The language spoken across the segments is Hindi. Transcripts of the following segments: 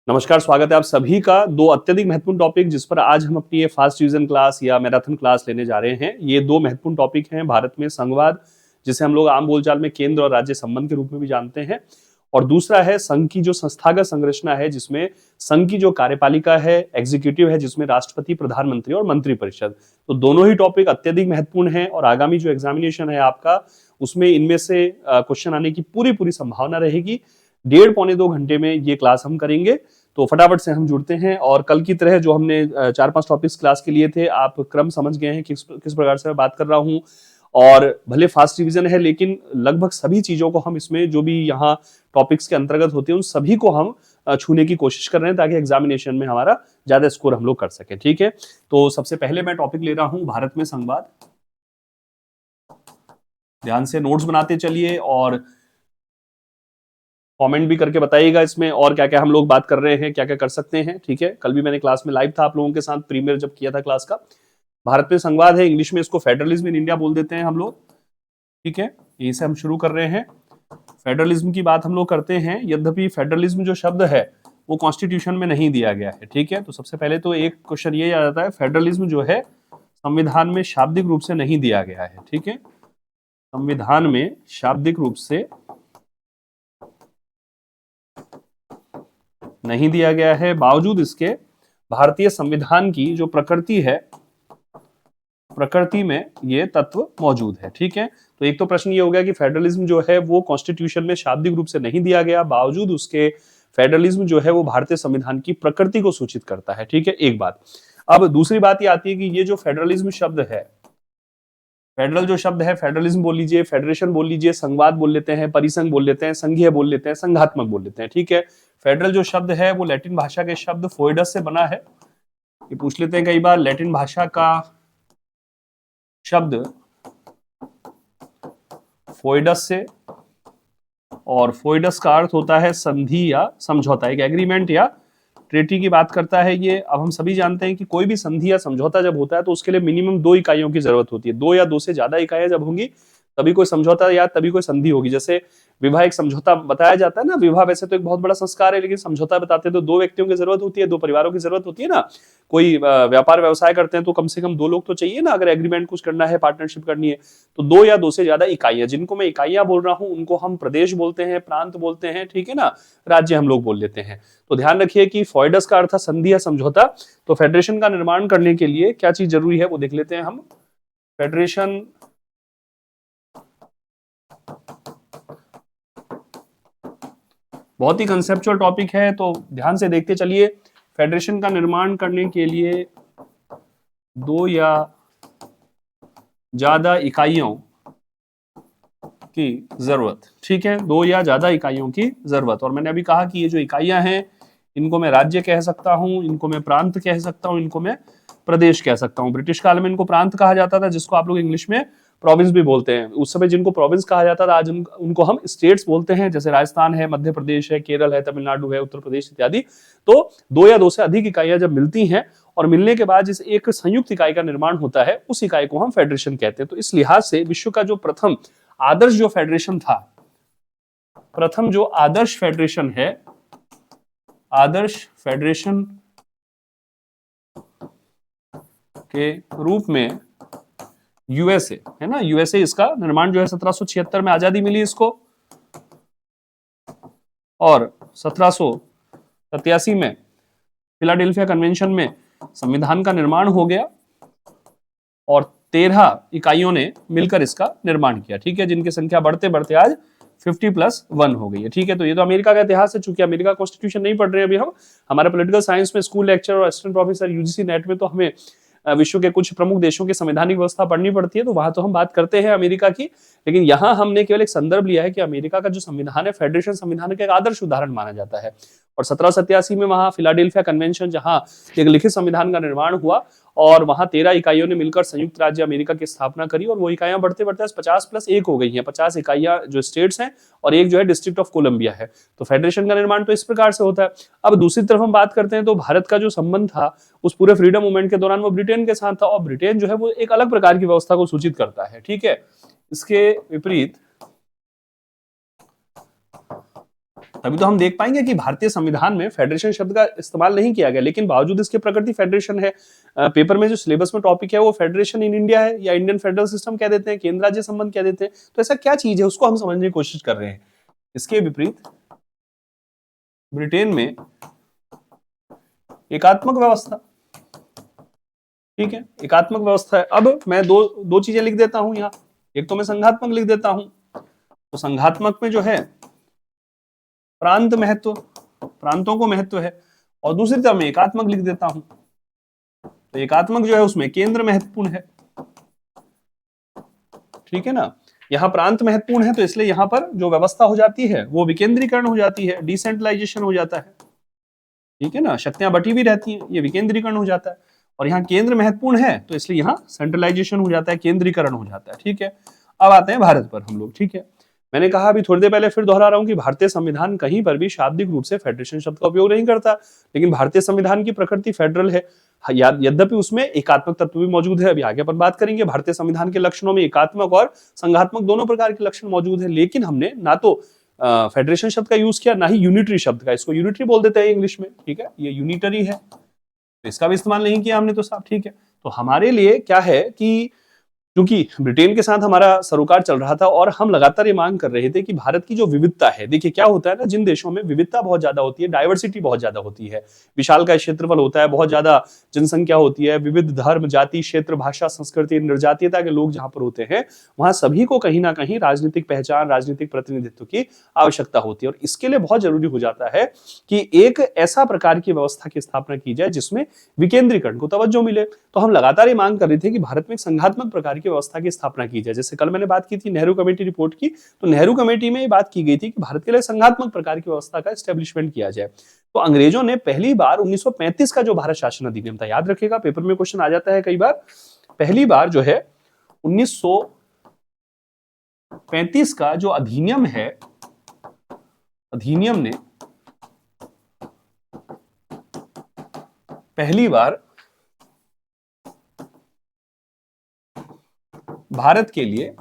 नमस्कार, स्वागत है आप सभी का। दो अत्यधिक महत्वपूर्ण टॉपिक जिस पर आज हम अपनी ये फास्ट डिवीजन क्लास या मैराथन क्लास लेने जा रहे हैं। ये दो महत्वपूर्ण टॉपिक हैं। भारत में संघवाद, जिसे हम लोग आम बोलचाल में केंद्र और राज्य संबंध के रूप में भी जानते हैं, और दूसरा है संघ की जो संस्थागत संरचना है, जिसमें संघ की जो कार्यपालिका है, एग्जीक्यूटिव है, जिसमें राष्ट्रपति, प्रधानमंत्री और मंत्रिपरिषद। तो दोनों ही टॉपिक अत्यधिक महत्वपूर्ण हैं और आगामी जो एग्जामिनेशन है आपका, उसमें इनमें से क्वेश्चन आने की पूरी संभावना रहेगी। 1.5-2 घंटे में ये क्लास हम करेंगे, तो फटाफट से हम जुड़ते हैं। और कल की तरह जो हमने 4-5 टॉपिक्स क्लास के लिए थे, आप क्रम समझ गए हैं किस प्रकार से मैं बात कर रहा हूं। और भले फास्ट डिवीजन है, लेकिन लगभग सभी चीजों को हम इसमें जो भी यहाँ टॉपिक्स के अंतर्गत होते हैं उन सभी को हम छूने की कोशिश कर रहे हैं, ताकि एग्जामिनेशन में हमारा ज्यादा स्कोर हम लोग कर सके। ठीक है, तो सबसे पहले मैं टॉपिक ले रहा हूं भारत में संघवाद। ध्यान से नोट्स बनाते चलिए और कमेंट भी करके बताइएगा इसमें और क्या क्या हम लोग बात कर रहे हैं, क्या क्या कर सकते हैं। ठीक है, कल भी मैंने क्लास में लाइव था आप लोगों के साथ, प्रीमियर जब किया था क्लास का। भारत में संघवाद है, इंग्लिश में इसको फेडरलिज्म इन इंडिया बोल देते हैं हम लोग। ठीक है, यहीं से हम शुरू कर रहे हैं। फेडरलिज्म की बात हम लोग करते हैं, यद्यपि फेडरलिज्म जो शब्द है वो कॉन्स्टिट्यूशन में नहीं दिया गया है। ठीक है, तो सबसे पहले तो एक क्वेश्चन ये आ जाता है, फेडरलिज्म जो है संविधान में शाब्दिक रूप से नहीं दिया गया है। ठीक है, संविधान में शाब्दिक रूप से नहीं दिया गया है, बावजूद इसके भारतीय संविधान की जो प्रकृति है, प्रकृति में ये तत्व मौजूद है। ठीक है, तो एक तो प्रश्न ये हो गया कि फेडरलिज्म जो है वो कॉन्स्टिट्यूशन में शाब्दिक रूप से नहीं दिया गया, बावजूद उसके फेडरलिज्म जो है वो भारतीय संविधान की प्रकृति को सूचित करता है। ठीक है, एक बात। अब दूसरी बात ये आती है कि ये जो फेडरलिज्म शब्द है, फेडरल जो शब्द है, फेडरलिज्म बोल लीजिए, फेडरेशन बोल लीजिए, संघवाद बोल लेते हैं, परिसंघ बोल लेते हैं, संघीय बोल लेते हैं, संघात्मक बोल लेते हैं। ठीक है, फेडरल जो शब्द है वो लैटिन भाषा के शब्द फोइडस से बना है। ये पूछ लेते हैं कई बार, लैटिन भाषा का शब्द फोइडस से, और फोइडस का अर्थ होता है संधि या समझौता, एक एग्रीमेंट या ट्रेटी की बात करता है ये। अब हम सभी जानते हैं कि कोई भी संधि या समझौता जब होता है तो उसके लिए मिनिमम 2 इकाइयों की जरूरत होती है। 2 या 2 से ज्यादा इकाइयां जब होंगी तभी कोई समझौता या तभी कोई संधि होगी। जैसे विवाह एक समझौता बताया जाता है ना, विवाह वैसे तो एक बहुत बड़ा संस्कार है, लेकिन समझौता बताते हैं तो 2 व्यक्तियों की जरूरत होती है, 2 परिवारों की जरूरत होती है ना। कोई व्यापार व्यवसाय करते हैं तो कम से कम 2 लोग तो चाहिए ना, अगर एग्रीमेंट कुछ करना है, पार्टनरशिप करनी है। तो 2 या 2 से ज्यादा इकाइयां, जिनको मैं इकाइयां बोल रहा हूं उनको हम प्रदेश बोलते हैं, प्रांत बोलते हैं। ठीक है ना, राज्य हम लोग बोल लेते हैं। तो ध्यान रखिए कि फोइडस का अर्थ संधि या समझौता। तो फेडरेशन का निर्माण करने के लिए क्या चीज जरूरी है वो देख लेते हैं हम। फेडरेशन बहुत ही कंसेप्चुअल टॉपिक है, तो ध्यान से देखते चलिए। फेडरेशन का निर्माण करने के लिए 2 या ज्यादा इकाइयों की जरूरत। ठीक है, 2 या ज्यादा इकाइयों की जरूरत। और मैंने अभी कहा कि ये जो इकाइयां हैं, इनको मैं राज्य कह सकता हूं, इनको मैं प्रांत कह सकता हूं, इनको मैं प्रदेश कह सकता हूं। ब्रिटिश काल में इनको प्रांत कहा जाता था, जिसको आप लोग इंग्लिश में प्रोविंस भी बोलते हैं। उस समय जिनको प्रोविंस कहा जाता था, आज उनको हम स्टेट्स बोलते हैं। जैसे राजस्थान है, मध्य प्रदेश है, केरल है, तमिलनाडु है, उत्तर प्रदेश इत्यादि। तो 2 या 2 से अधिक इकाइयां जब मिलती हैं और मिलने के बाद जिस एक संयुक्त इकाई का निर्माण होता है, उस इकाई को हम फेडरेशन कहते हैं। तो इस लिहाज से विश्व का जो प्रथम आदर्श जो फेडरेशन था, प्रथम जो आदर्श फेडरेशन है, आदर्श फेडरेशन के रूप में यूएसए है ना, यूएसए, इसका निर्माण जो है 1776 में आजादी मिली इसको, और 1787 में फिलाडेल्फिया कन्वेंशन में संविधान का निर्माण हो गया, और 13 इकाइयों ने मिलकर इसका निर्माण किया। ठीक है, जिनकी संख्या बढ़ते बढ़ते आज 50+1 हो गई है। ठीक है, तो ये तो अमेरिका का इतिहास है। चूंकि अमेरिका कॉन्स्टिट्यूशन नहीं पढ़ रहे अभी हम, हमारे पॉलिटिकल साइंस में स्कूल लेक्चर और असिस्टेंट प्रोफेसर यूजीसी नेट में तो हमें विश्व के कुछ प्रमुख देशों की संवैधानिक व्यवस्था पढ़नी पड़ती है, तो वहां तो हम बात करते हैं अमेरिका की। लेकिन यहां हमने केवल एक संदर्भ लिया है कि अमेरिका का जो संविधान है, फेडरेशन संविधान का एक आदर्श उदाहरण माना जाता है। और 1787 में वहां फिलाडेल्फिया कन्वेंशन, जहां एक लिखित संविधान का निर्माण हुआ, और वहां 13 इकाइयों ने मिलकर संयुक्त राज्य अमेरिका की स्थापना करी, और वो इकाइयां बढ़ते बढ़ते 50+1 हो गई हैं। 50 इकाइयां जो स्टेट्स हैं और एक जो है डिस्ट्रिक्ट ऑफ कोलंबिया है। तो फेडरेशन का निर्माण तो इस प्रकार से होता है। अब दूसरी तरफ हम बात करते हैं तो भारत का जो संबंध था उस पूरे फ्रीडम मूवमेंट के दौरान वो ब्रिटेन के साथ था, और ब्रिटेन जो है वो एक अलग प्रकार की व्यवस्था को सूचित करता है। ठीक है, इसके विपरीत तभी तो हम देख पाएंगे कि भारतीय संविधान में फेडरेशन शब्द का इस्तेमाल नहीं किया गया, लेकिन बावजूद इसके प्रकृति फेडरेशन है। पेपर में जो सिलेबस में टॉपिक है वो फेडरेशन इन इंडिया है, या इंडियन फेडरल सिस्टम कह देते हैं, केंद्र राज्य संबंध कह देते हैं। तो ऐसा क्या चीज है उसको हम समझने की कोशिश कर रहे हैं। इसके विपरीत ब्रिटेन में एकात्मक व्यवस्था, ठीक है, एकात्मक व्यवस्था है। अब मैं दो चीजें लिख देता हूं यहाँ, एक तो मैं संघात्मक लिख देता हूं। तो संघात्मक में जो है प्रांत महत्व, प्रांतों को महत्व है, और दूसरी तरफ मैं एकात्मक लिख देता हूं। तो एकात्मक जो है उसमें केंद्र महत्वपूर्ण है, ठीक है ना। यहां प्रांत महत्वपूर्ण है तो इसलिए यहां पर जो व्यवस्था हो जाती है वो विकेंद्रीकरण हो जाती है, डिसेंट्रलाइजेशन हो जाता है, ठीक है ना। शक्तियां बटी भी रहती हैं, ये विकेंद्रीकरण हो जाता है। और यहाँ केंद्र महत्वपूर्ण है तो इसलिए यहाँ सेंट्रलाइजेशन हो जाता है, केंद्रीकरण हो जाता है, ठीक है। अब आते हैं भारत पर हम लोग, ठीक है। मैंने कहा अभी थोड़ी देर पहले, फिर दोहरा रहा हूं कि भारतीय संविधान कहीं पर भी शाब्दिक रूप से फेडरेशन शब्द का उपयोग नहीं करता, लेकिन भारतीय संविधान की प्रकृति फेडरल है। यद्यपि उसमें एकात्मक तत्व भी मौजूद है, अभी आगे अपन बात करेंगे। भारतीय संविधान के लक्षणों में एकात्मक और संघात्मक दोनों प्रकार के लक्षण मौजूद है, लेकिन हमने ना तो फेडरेशन शब्द का यूज किया, ना ही यूनिटरी शब्द का। इसको यूनिटरी बोल देते हैं इंग्लिश में, ठीक है, ये यूनिटरी है, तो इसका भी इस्तेमाल नहीं किया हमने तो साहब, ठीक है। तो हमारे लिए क्या है कि क्योंकि ब्रिटेन के साथ हमारा सरोकार चल रहा था और हम लगातार ये मांग कर रहे थे कि भारत की जो विविधता है, देखिए क्या होता है ना, जिन देशों में विविधता बहुत ज्यादा होती है, डाइवर्सिटी बहुत ज्यादा होती है, विशाल का क्षेत्रफल होता है, बहुत ज्यादा जनसंख्या होती है, विविध धर्म, जाति, क्षेत्र, भाषा, संस्कृति, निर्जातीयता के लोग जहां पर होते हैं, वहां सभी को कहीं ना कहीं राजनीतिक पहचान, राजनीतिक प्रतिनिधित्व की आवश्यकता होती है। और इसके लिए बहुत जरूरी हो जाता है कि एक ऐसा प्रकार की व्यवस्था की स्थापना की जाए जिसमें विकेंद्रीकरण को तवज्जो मिले। तो हम लगातार ये मांग कर रहे थे कि भारत में एक संघात्मक प्रकार की व्यवस्था की स्थापना की जाए। जैसे कल मैंने बात की थी नेहरू कमेटी रिपोर्ट की, तो नेहरू कमेटी में ये बात की गई थी कि भारत के लिए संघात्मक प्रकार की व्यवस्था का एस्टेब्लिशमेंट किया जाए। तो अंग्रेजों ने पहली बार 1935 का जो भारत शासन अधिनियम था, याद रखिएगा पेपर में क्वेश्चन आ जाता है कई बार, पहली बार जो है 1935 का जो अधिनियम है, अधिनियम ने पहली बार भारत के लिए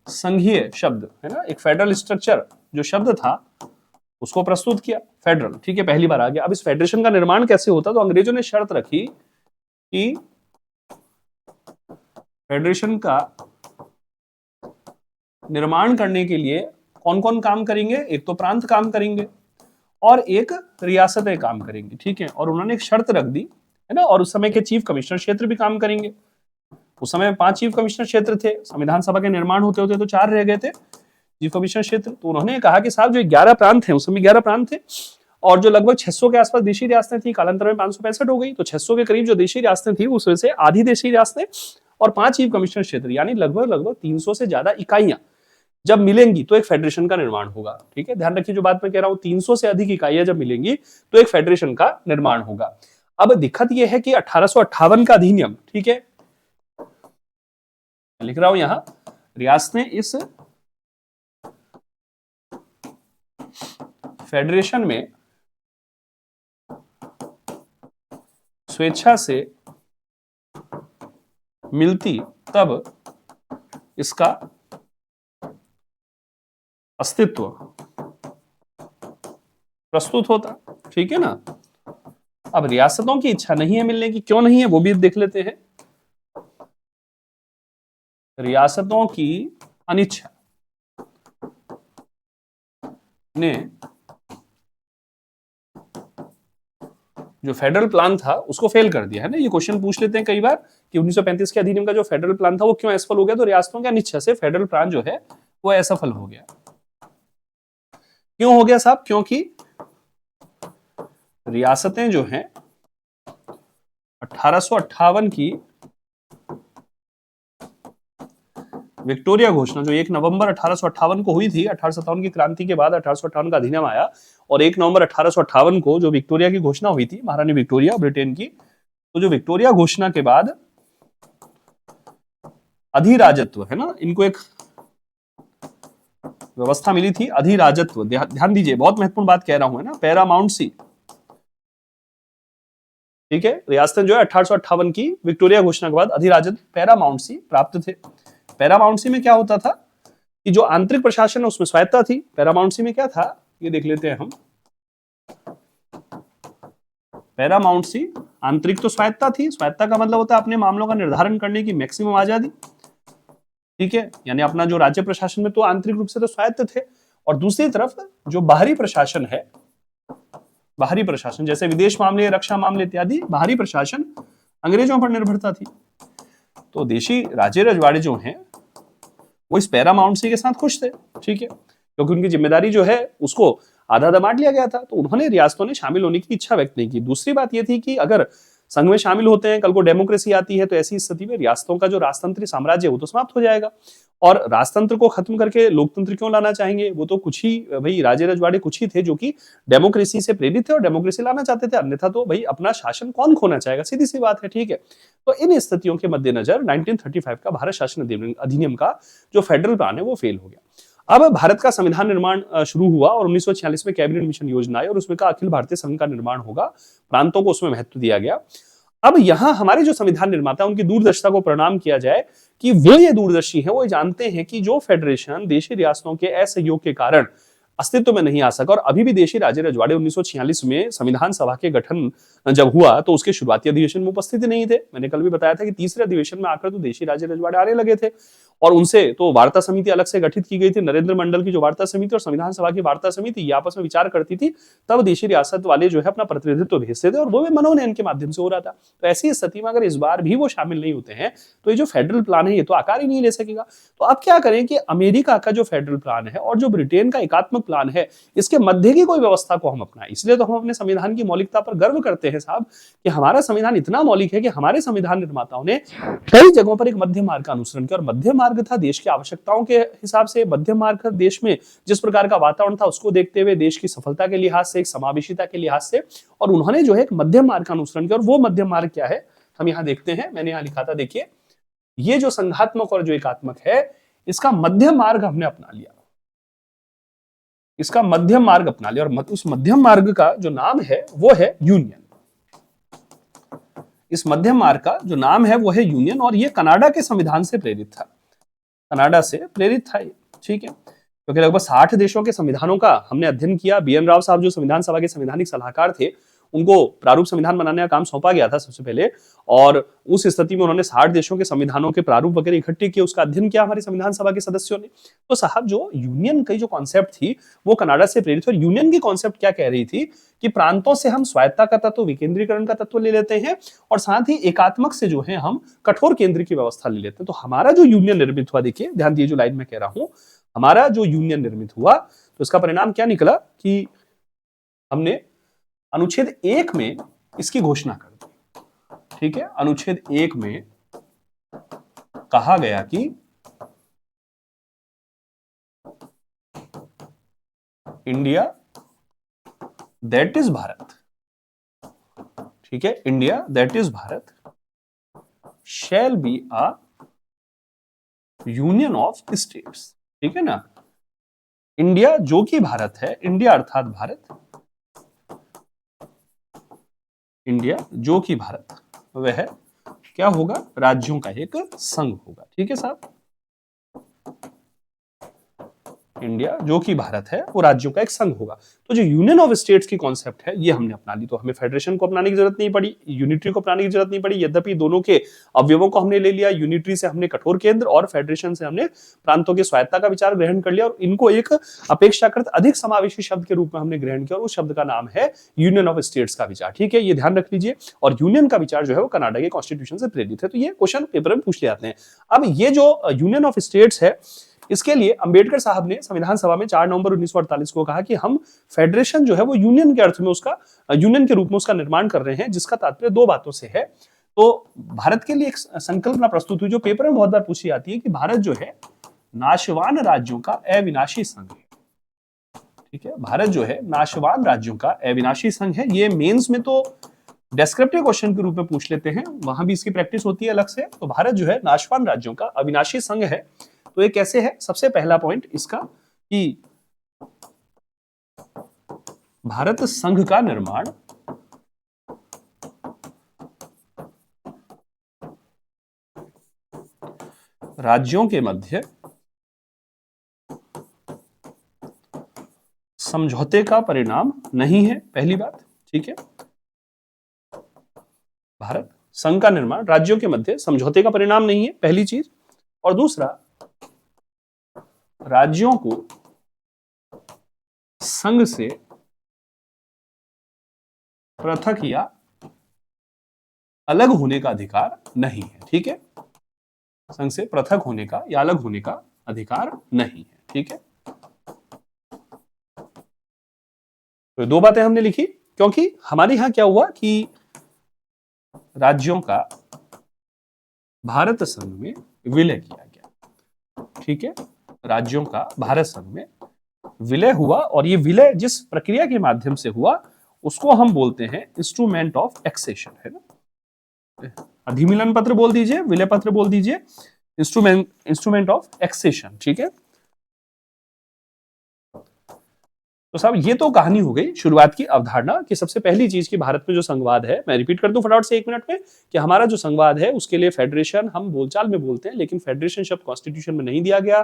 संघीय शब्द है ना, एक फेडरल स्ट्रक्चर जो शब्द था उसको प्रस्तुत किया, फेडरल, ठीक है, पहली बार आ गया। अब इस फेडरेशन का निर्माण कैसे होता, तो अंग्रेजों ने शर्त रखी कि फेडरेशन का निर्माण करने के लिए कौन कौन काम करेंगे, एक तो प्रांत काम करेंगे और एक रियासतें काम करेंगी, ठीक है। और उन्होंने एक शर्त रख दी है ना, और उस समय के चीफ कमिश्नर क्षेत्र भी काम करेंगे। उस समय 5 चीफ कमिश्नर क्षेत्र थे, संविधान सभा के निर्माण होते होते तो 4 रह गए थे चीफ कमिश्नर क्षेत्र। तो उन्होंने कहा कि साहब जो 11 प्रांत हैं, उस समय 11 प्रांत थे और जो लगभग 600 के आसपास देशी रियासतें थी, कालांतर में 565 हो गई, तो 600 के करीब जो देशी रियासतें थी उसमें से आधी देशी रियासतें और 5 चीफ कमिश्नर क्षेत्र, यानी लगभग 300 से ज्यादा इकाइयां जब मिलेंगी तो एक फेडरेशन का निर्माण होगा, ठीक है। ध्यान रखिए जो बात मैं कह रहा हूं, 300 से अधिक इकाइयां जब मिलेंगी तो एक फेडरेशन का निर्माण होगा। अब दिक्कत यह है कि 1858 का अधिनियम, ठीक है, लिख रहा हूं यहां, रियासतें इस फेडरेशन में स्वेच्छा से मिलती तब इसका अस्तित्व प्रस्तुत होता, ठीक है ना। अब रियासतों की इच्छा नहीं है मिलने की, क्यों नहीं है वो भी देख लेते हैं। रियासतों की अनिच्छा ने जो फेडरल प्लान था उसको फेल कर दिया है ना। ये क्वेश्चन पूछ लेते हैं कई बार कि 1935 के अधिनियम का जो फेडरल प्लान था वो क्यों असफल हो गया, तो रियासतों की अनिच्छा से फेडरल प्लान जो है वो असफल हो गया। क्यों हो गया साहब, क्योंकि रियासतें जो हैं 1858 की विक्टोरिया घोषणा जो 1 नवंबर 1858 को हुई थी, 1857 की क्रांति के बाद 1858 का अधिनियम आया और 1 नवंबर 1858 को जो विक्टोरिया की घोषणा हुई थी, महारानी विक्टोरिया ब्रिटेन की, तो जो विक्टोरिया घोषणा के बाद अधिराजत्व है ना, इनको एक व्यवस्था मिली थी, अधिराजत्व, ध्यान दीजिए बहुत महत्वपूर्ण बात कह रहा हूं है ना, पैरामाउंटसी, ठीक है। रियासतें जो है 1858 की विक्टोरिया घोषणा के बाद अधिराजत्व पैरामाउंटसी प्राप्त थे। पैरामाउंटसी में क्या होता था कि जो आंतरिक प्रशासन है उसमें स्वायत्ता थी। पैरामाउंटसी में क्या था ये देख लेते हैं हम। पैरामाउंट सी, आंतरिक तो स्वायत्ता थी, स्वायत्ता का मतलब होता है अपने मामलों का निर्धारण करने की मैक्सिमम आजादी, ठीक है, यानी अपना जो राज्य प्रशासन में तो आंतरिक रूप से तो स्वायत्त थे, और दूसरी तरफ जो बाहरी प्रशासन है, बाहरी प्रशासन जैसे विदेश मामले, रक्षा मामले इत्यादि बाहरी प्रशासन अंग्रेजों पर निर्भरता थी। तो देशी राजे रजवाड़े जो हैं वो इस पैरामाउंट सी के साथ खुश थे, ठीक है, क्योंकि उनकी जिम्मेदारी जो है उसको आधा आधा बांट लिया गया था, तो उन्होंने रियासतों ने शामिल होने की इच्छा व्यक्त नहीं की। दूसरी बात यह थी कि अगर संघ में शामिल होते हैं, कल को डेमोक्रेसी आती है, तो ऐसी स्थिति में रियासतों का जो राजतंत्री साम्राज्य है वो तो समाप्त हो जाएगा, और राजतंत्र को खत्म करके लोकतंत्र क्यों लाना चाहेंगे? वो तो कुछ ही भाई राजे रजवाड़े कुछ ही थे जो कि डेमोक्रेसी से प्रेरित थे और डेमोक्रेसी लाना चाहते थे, अन्यथा तो भाई अपना शासन कौन खोना चाहेगा, सीधी सी बात है, ठीक है। तो इन स्थितियों के मद्देनजर 1935 का भारत शासन अधिनियम का जो फेडरल प्लान है वो फेल हो गया। अब भारत का संविधान निर्माण शुरू हुआ और 1946 में कैबिनेट मिशन योजना आई और उसमें कहा अखिल भारतीय संघ का निर्माण होगा, प्रांतों को उसमें महत्व दिया गया। अब यहां हमारे जो संविधान निर्माता उनकी दूरदर्शिता को प्रणाम किया जाए कि वो ये दूरदर्शी हैं, वो जानते हैं कि जो फेडरेशन देशी रियासतों के असहयोग के कारण अस्तित्व में नहीं आ सका, और अभी भी देशी राजे रजवाड़े 1946 में संविधान सभा के गठन जब हुआ तो उसके शुरुआती अधिवेशन में उपस्थित नहीं थे। मैंने कल भी बताया था कि तीसरे अधिवेशन में आकर तो देशी राजे रजवाड़े आने लगे थे, और उनसे तो वार्ता समिति अलग से गठित की गई थी, नरेंद्र मंडल की जो वार्ता समिति और संविधान सभा की वार्ता समिति ये आपस में विचार करती थी, तब देशी रियासत वाले जो है अपना प्रतिनिधित्व भेजते थे और वो भी मनोनयन के माध्यम से हो रहा था। तो ऐसी स्थिति में अगर इस बार भी वो शामिल नहीं होते हैं तो ये जो फेडरल प्लान है ये तो आकार ही नहीं ले सकेगा। तो अब क्या करें कि अमेरिका का जो फेडरल प्लान है और जो ब्रिटेन का एकात्मक प्लान है, इसके मध्य की कोई व्यवस्था को हम अपनाएं। इसलिए तो हम अपने संविधान की मौलिकता पर गर्व करते हैं साहब, कि हमारा संविधान इतना मौलिक है कि हमारे संविधान निर्माताओं ने कई जगहों पर एक मध्य मार्ग का अनुसरण किया, और मध्य मार्ग था देश की आवश्यकताओं के हिसाब से, मध्य मार्ग था देश में जिस प्रकार का वातावरण था उसको देखते हुए, देश की सफलता के लिहाज से, एक समावेशिता के लिहाज से, और उन्होंने जो है एक मध्य मार्ग का अनुसरण किया। और वो मध्य मार्ग क्या है हम यहां देखते हैं, मैंने यहां लिखा था, देखिए, ये जो संघात्मक और जो एकात्मक है इसका मध्य मार्ग हमने अपना लिया, इसका मध्यम मार्ग अपना लिया, और उस मध्यम मार्ग का जो नाम है वो है यूनियन। इस मध्यम मार्ग का जो नाम है वो है यूनियन, और ये कनाडा के संविधान से प्रेरित था, कनाडा से प्रेरित था ये, ठीक है, क्योंकि लगभग 60 देशों के संविधानों का हमने अध्ययन किया। बी एन राव साहब जो संविधान सभा के संवैधानिक सलाहकार थे, उनको प्रारूप संविधान बनाने का काम सौंपा गया था सबसे पहले, और उस स्थिति में उन्होंने 60 देशों के संविधानों के प्रारूप वगैरह इकट्ठे किए, उसका अध्ययन किया हमारी संविधान सभा के सदस्यों ने। तो साहब जो यूनियन की जो कॉन्सेप्ट थी वो कनाडा से प्रेरित, और यूनियन की कॉन्सेप्ट क्या कह रही थी कि प्रांतों से हम स्वायत्ता का तत्व, विकेंद्रीकरण का तत्व ले लेते हैं, और साथ ही एकात्मक से जो है हम कठोर केंद्र की व्यवस्था ले लेते हैं। तो हमारा जो यूनियन निर्मित हुआ, देखिए ध्यान दिए जो लाइन में कह रहा हूं, हमारा जो यूनियन निर्मित हुआ तो इसका परिणाम क्या निकला कि हमने अनुच्छेद 1 में इसकी घोषणा कर दी, ठीक है। अनुच्छेद 1 में कहा गया कि इंडिया दैट इज भारत, ठीक है, India that is Bharat shall be a union of states, ठीक है ना। इंडिया जो कि भारत है, इंडिया अर्थात भारत, इंडिया जो कि भारत वह क्या होगा, राज्यों का एक संघ होगा, ठीक है साहब। इंडिया जो कि भारत है वो राज्यों का एक संघ होगा। तो जो यूनियन ऑफ स्टेट्स की कॉन्सेप्ट है ये हमने अपना ली, तो हमें फेडरेशन को अपनाने की जरूरत नहीं पड़ी, यूनिटरी को अपनाने की जरूरत नहीं पड़ी, यद्यपि दोनों के अवयवों को हमने ले लिया। यूनिटरी से हमने कठोर केंद्र और फेडरेशन से हमने प्रांतों की स्वायत्ता का विचार ग्रहण कर लिया, और इनको एक अपेक्षाकृत अधिक समावेशी शब्द के रूप में हमने ग्रहण किया, और उस शब्द का नाम है यूनियन ऑफ स्टेट्स का विचार, ठीक है, ये ध्यान रख लीजिए। और यूनियन का विचार जो है वो कनाडा के कॉन्स्टिट्यूशन से प्रेरित है, तो ये क्वेश्चन पेपर में पूछ ले जाते हैं। अब ये जो यूनियन ऑफ स्टेट्स है, इसके लिए अंबेडकर साहब ने संविधान सभा में 4 नवंबर 1948 को कहा कि हम फेडरेशन जो है वो यूनियन के अर्थ में, उसका यूनियन के रूप में उसका निर्माण कर रहे हैं, जिसका तात्पर्य 2 बातों से है। तो भारत के लिए एक संकल्पना प्रस्तुत हुई जो पेपर में बहुत बार पूछी जाती है कि भारत जो है नाशवान राज्यों का अविनाशी संघ है, ठीक है, भारत जो है नाशवान राज्यों का अविनाशी संघ है। ये मेंस में तो डेस्क्रिप्टिव क्वेश्चन के रूप में पूछ लेते हैं, वहां भी इसकी प्रैक्टिस होती है अलग से। तो भारत जो है नाशवान राज्यों का अविनाशी संघ है। तो ये कैसे है, सबसे पहला पॉइंट इसका कि भारत संघ का निर्माण राज्यों के मध्य समझौते का परिणाम नहीं है, पहली बात, ठीक है। भारत संघ का निर्माण राज्यों के मध्य समझौते का परिणाम नहीं है, पहली चीज। और दूसरा, राज्यों को संघ से पृथक या अलग होने का अधिकार नहीं है, ठीक है। संघ से पृथक होने का या अलग होने का अधिकार नहीं है, ठीक है। तो दो बातें हमने लिखी, क्योंकि हमारे यहां क्या हुआ कि राज्यों का भारत संघ में विलय किया गया, ठीक है। राज्यों का भारत संघ में विलय हुआ, और ये विलय जिस प्रक्रिया के माध्यम से हुआ उसको हम बोलते हैं इंस्ट्रूमेंट ऑफ एक्सेशन, है ना। अधिमिलन पत्र बोल दीजिए, विलय पत्र बोल दीजिए, इंस्ट्रूमेंट ऑफ एक्सेशन, ठीक है। तो साहब ये तो कहानी हो गई शुरुआत की अवधारणा कि सबसे पहली चीज की भारत में जो संघवाद है, मैं रिपीट कर दूं फटाफट से 1 मिनट में, कि हमारा जो संघवाद है उसके लिए फेडरेशन हम बोलचाल में बोलते हैं, लेकिन फेडरेशन शब्द कॉन्स्टिट्यूशन में नहीं दिया गया।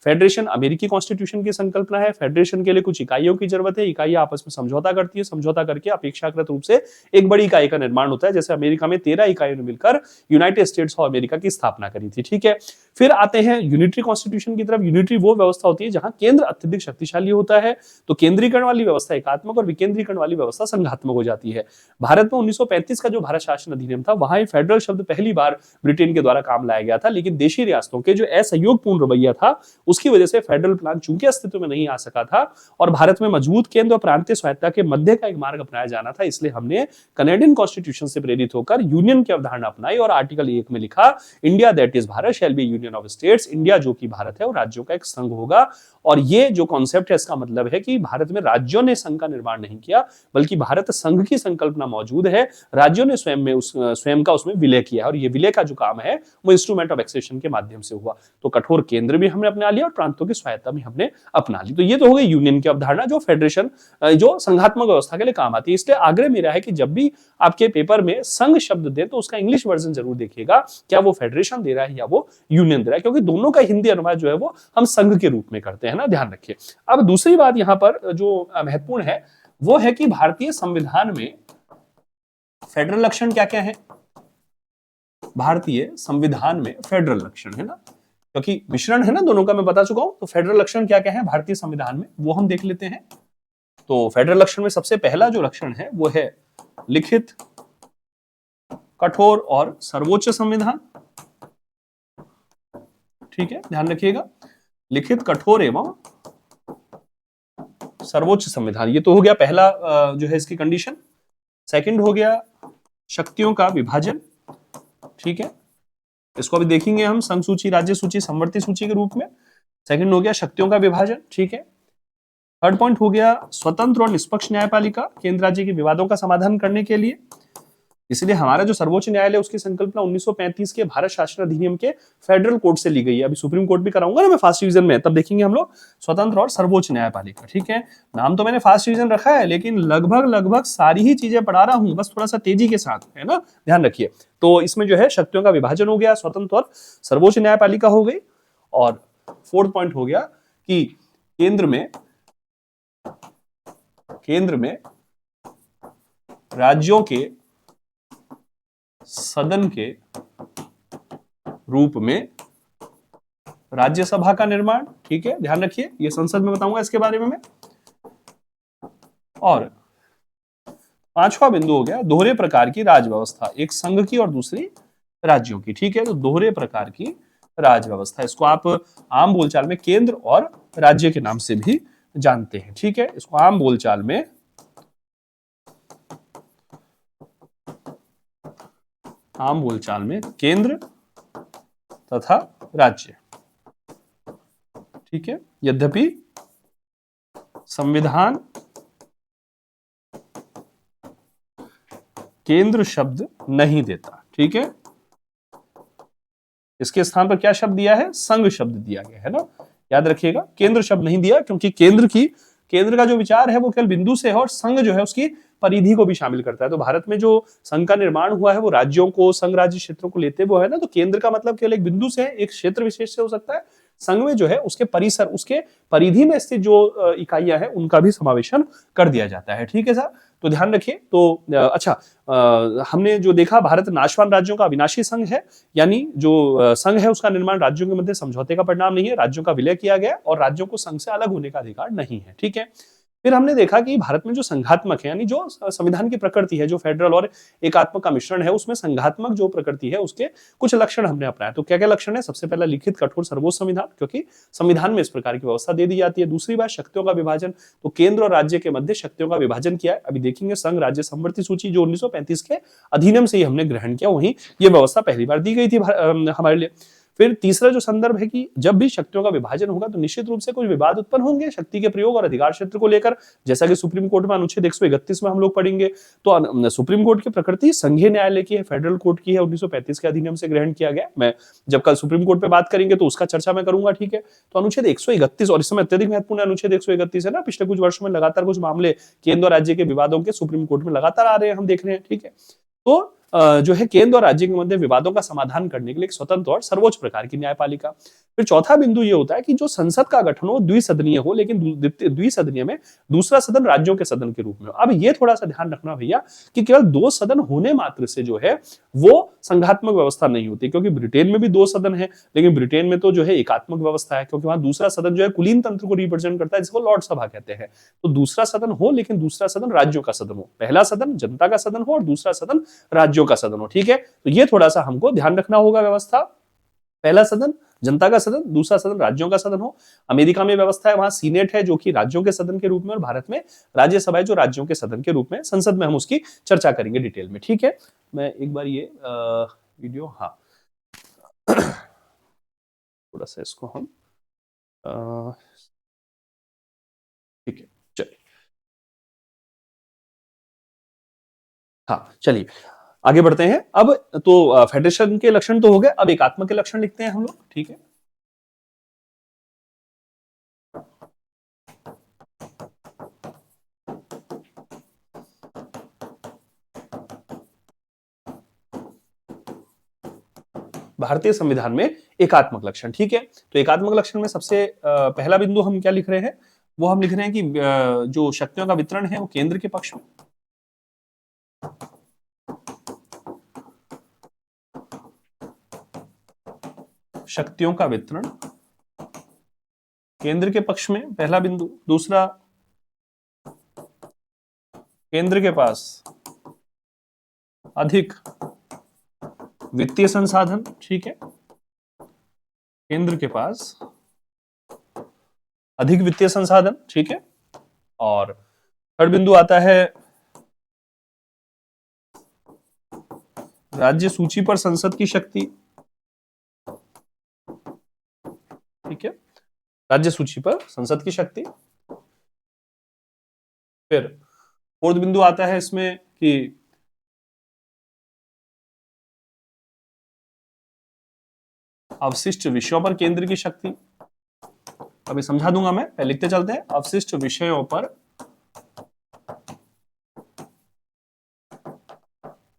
फेडरेशन अमेरिकी कॉन्स्टिट्यूशन की संकल्पना है। फेडरेशन के लिए कुछ इकाइयों की जरूरत है, इकाइयां आपस में समझौता करती है, समझौता करके अपेक्षाकृत रूप से एक बड़ी इकाई का निर्माण होता है। जैसे अमेरिका में 13 इकाइयों ने मिलकर यूनाइटेड स्टेट्स ऑफ अमेरिका की स्थापना करी थी, ठीक है। फिर आते हैं यूनिटरी कॉन्स्टिट्यूशन की तरफ। यूनिटरी वो व्यवस्था होती है जहां केंद्र अत्यधिक शक्तिशाली होता है, तो केंद्रीकरण वाली व्यवस्था एकात्मक और विकेंद्रीकरण वाली व्यवस्था संघात्मक हो जाती है। भारत में 1935 का जो भारत शासन अधिनियम था, वहां फेडरल शब्द पहली बार ब्रिटेन के द्वारा काम लाया गया था, लेकिन देशी रियासतों के जो असहयोगपूर्ण रवैया था उसकी वजह से फेडरल प्लान चूंकि अस्तित्व में नहीं आ सका था और भारत में मजबूत केंद्र और प्रांतीय स्वायत्तता के मध्य का एक मार्ग अपनाया जाना था, इसलिए हमने कनेडियन कॉन्स्टिट्यूशन से प्रेरित होकर यूनियन की अवधारणा अपनाई और आर्टिकल 1 में लिखा, India that is Bharat shall be union of states. India जो कि भारत है और राज्यों का एक संघ होगा। और ये जो कॉन्सेप्ट है इसका मतलब है कि भारत में राज्यों ने संघ का निर्माण नहीं किया, बल्कि भारत संघ की संकल्पना मौजूद है, राज्यों ने स्वयं का उसमें विलय किया, और ये विलय का जो काम है वो इंस्ट्रूमेंट ऑफ एक्सेशन के माध्यम से हुआ। तो कठोर केंद्र भी हमने अपना लिया और प्रांतों की स्वायत्ता भी हमने अपना ली। तो ये तो हो गई यूनियन की अवधारणा जो फेडरेशन जो संघात्मक व्यवस्था के लिए काम आती है। इसलिए आग्रह मेरा है कि जब भी आपके पेपर में संघ शब्द दे तो उसका इंग्लिश वर्जन जरूर देखिएगा, क्या वो फेडरेशन दे रहा है या वो यूनियन दे रहा है, क्योंकि दोनों का हिंदी अनुवाद जो है वो हम संघ के रूप में करते हैं ना, ध्यान रखिए। अब दूसरी बात यहां पर जो महत्वपूर्ण है वो है कि भारतीय संविधान में फेडरल लक्षण क्या क्या है। भारतीय संविधान में फेडरल लक्षण है ना, क्योंकि मिश्रण है ना दोनों का, मैं बता चुका हूं। तो फेडरल लक्षण क्या क्या है भारतीय संविधान में, वो हम देख लेते हैं। तो फेडरल लक्षण में सबसे पहला जो लक्षण है वो है लिखित, कठोर और सर्वोच्च संविधान, ठीक है, ध्यान रखिएगा। लिखित, कठोर एवं सर्वोच्च संविधान, ये तो हो गया पहला जो है इसकी कंडीशन। सेकंड हो गया शक्तियों का विभाजन, ठीक है, इसको अभी देखेंगे हम संघ सूची, राज्य सूची, समवर्ती सूची के रूप में। सेकंड हो गया शक्तियों का विभाजन, ठीक है। थर्ड पॉइंट हो गया स्वतंत्र और निष्पक्ष न्यायपालिका, केंद्र राज्य के विवादों का समाधान करने के लिए। इसलिए हमारा जो सर्वोच्च न्यायालय उसकी संकल्पना 1935 के भारत शासन अधिनियम के फेडरल कोर्ट से ली गई है। अभी सुप्रीम कोर्ट भी कराऊंगा ना मैं फास्ट डिवीजन में, तब देखेंगे हम लोग स्वतंत्र और सर्वोच्च न्यायपालिका, ठीक है। नाम तो मैंने फास्ट डिवीजन रखा है, लेकिन लगभग सारी ही चीजें पढ़ा रहा हूं, बस थोड़ा सा तेजी के साथ, है ना, ध्यान रखिए। तो इसमें जो है शक्तियों का विभाजन हो गया, स्वतंत्र और सर्वोच्च न्यायपालिका हो गई, और फोर्थ पॉइंट हो गया कि केंद्र में राज्यों के सदन के रूप में राज्यसभा का निर्माण, ठीक है, ध्यान रखिए, ये संसद में बताऊंगा इसके बारे में मैं। और पांचवा बिंदु हो गया दोहरे प्रकार की राज व्यवस्था, एक संघ की और दूसरी राज्यों की, ठीक है। तो दोहरे प्रकार की राज व्यवस्था, इसको आप आम बोलचाल में केंद्र और राज्य के नाम से भी जानते हैं, ठीक है। इसको आम बोलचाल में केंद्र तथा राज्य, ठीक है। यद्यपि संविधान केंद्र शब्द नहीं देता, ठीक है, इसके स्थान पर क्या शब्द दिया है, संघ शब्द दिया गया है ना, याद रखिएगा। केंद्र शब्द नहीं दिया क्योंकि केंद्र का जो विचार है वो केवल बिंदु से है, और संघ जो है उसकी परिधि को भी शामिल करता है। तो भारत में जो संघ का निर्माण हुआ है वो राज्यों को, संघ राज्य क्षेत्रों को लेते हुए है ना, तो केंद्र का मतलब केवल एक बिंदु से है, एक क्षेत्र विशेष से हो सकता है, संघ में जो है उसके परिसर, उसके परिधि में स्थित जो इकाइयां हैं उनका भी समावेशन कर दिया जाता है। ठीक है सर, तो ध्यान रखिए। तो अच्छा, हमने जो देखा, भारत नाशवान राज्यों का अविनाशी संघ है, यानी जो संघ है उसका निर्माण राज्यों के मध्य समझौते का परिणाम नहीं है, राज्यों का विलय किया गया और राज्यों को संघ से अलग होने का अधिकार नहीं है। ठीक है, फिर हमने देखा कि भारत में जो संघात्मक है, यानी जो संविधान की प्रकृति है, जो फेडरल और एकात्मक का मिश्रण है, उसमें संघात्मक जो प्रकृति है उसके कुछ लक्षण हमने अपनाए। तो क्या क्या लक्षण है? सबसे पहला, लिखित कठोर सर्वोच्च संविधान, क्योंकि संविधान में इस प्रकार की व्यवस्था दे दी जाती है। दूसरी बात, शक्तियों का विभाजन, तो केंद्र और राज्य के मध्य शक्तियों का विभाजन किया है। अभी देखेंगे संघ राज्य समवर्ती सूची जो 1935 के अधिनियम से ही हमने ग्रहण किया, वहीं ये व्यवस्था पहली बार दी गई थी हमारे लिए। फिर तीसरा जो संदर्भ है कि जब भी शक्तियों का विभाजन होगा तो निश्चित रूप से कुछ विवाद उत्पन्न होंगे शक्ति के प्रयोग और अधिकार क्षेत्र को लेकर, जैसा कि सुप्रीम कोर्ट में अनुच्छेद 131 में हम लोग पढ़ेंगे। तो सुप्रीम कोर्ट की प्रकृति संघीय न्यायालय की है, फेडरल कोर्ट की है, 1935 के अधिनियम से ग्रहण किया गया। मैं जब कल सुप्रीम कोर्ट पे बात करेंगे तो उसका चर्चा मैं करूंगा। ठीक है, तो अनुच्छेद 131, और इस समय अत्यधिक महत्वपूर्ण अनुच्छेद 131 है ना, पिछले कुछ वर्षों में लगातार कुछ मामले केंद्र और राज्य के विवादों के सुप्रीम कोर्ट में लगातार आ रहे हैं, हम देख रहे हैं। ठीक है, तो जो है केंद्र और राज्य के मध्य विवादों का समाधान करने के लिए एक स्वतंत्र और सर्वोच्च प्रकार की न्यायपालिका। फिर चौथा बिंदु ये होता है कि जो संसद का गठन हो द्विसदनीय हो, लेकिन द्विसदनीय में दूसरा सदन राज्यों के सदन के रूप में हो। अब ये थोड़ा सा ध्यान रखना भैया कि केवल दो सदन होने मात्र से जो है वो संघात्मक व्यवस्था नहीं होती, क्योंकि ब्रिटेन में भी दो सदन है, लेकिन ब्रिटेन में तो जो है एकात्मक व्यवस्था है, क्योंकि वहां दूसरा सदन जो है कुलीन तंत्र को रिप्रेजेंट करता है, जिसको लॉर्ड सभा कहते हैं। तो दूसरा सदन हो, लेकिन दूसरा सदन राज्यों का सदन हो, पहला सदन जनता का सदन हो और दूसरा सदन राज्यों का सदन हो। ठीक है, तो ये थोड़ा सा हमको ध्यान रखना होगा व्यवस्था। पहला सदन जनता का सदन, दूसरा सदन राज्यों का सदन हो। अमेरिका में व्यवस्था है, वहां सीनेट है जो कि राज्यों के सदन के रूप में, और भारत में राज्यसभा है जो राज्यों के सदन के रूप में। संसद में हम उसकी चर्चा करेंगे डिटेल में। ठीक है, मैं एक बार ये वीडियो, हाँ थोड़ा सा इसको हम ठीक है, चलिए, हाँ चलिए आगे बढ़ते हैं। अब तो फेडरेशन के लक्षण तो हो गए, अब एकात्मक के लक्षण लिखते हैं हम लोग। ठीक है, भारतीय संविधान में एकात्मक लक्षण। ठीक है, तो एकात्मक लक्षण में सबसे पहला बिंदु हम क्या लिख रहे हैं? वो हम लिख रहे हैं कि जो शक्तियों का वितरण है वो केंद्र के पक्ष में, शक्तियों का वितरण केंद्र के पक्ष में, पहला बिंदु। दूसरा, केंद्र के पास अधिक वित्तीय संसाधन। ठीक है, केंद्र के पास अधिक वित्तीय संसाधन। ठीक है, और थर्ड बिंदु आता है राज्य सूची पर संसद की शक्ति। ठीक है, राज्य सूची पर संसद की शक्ति। फिर फोर्थ बिंदु आता है इसमें कि अवशिष्ट विषयों पर केंद्र की शक्ति। अभी समझा दूंगा मैं, पहले लिखते चलते हैं। अवशिष्ट विषयों पर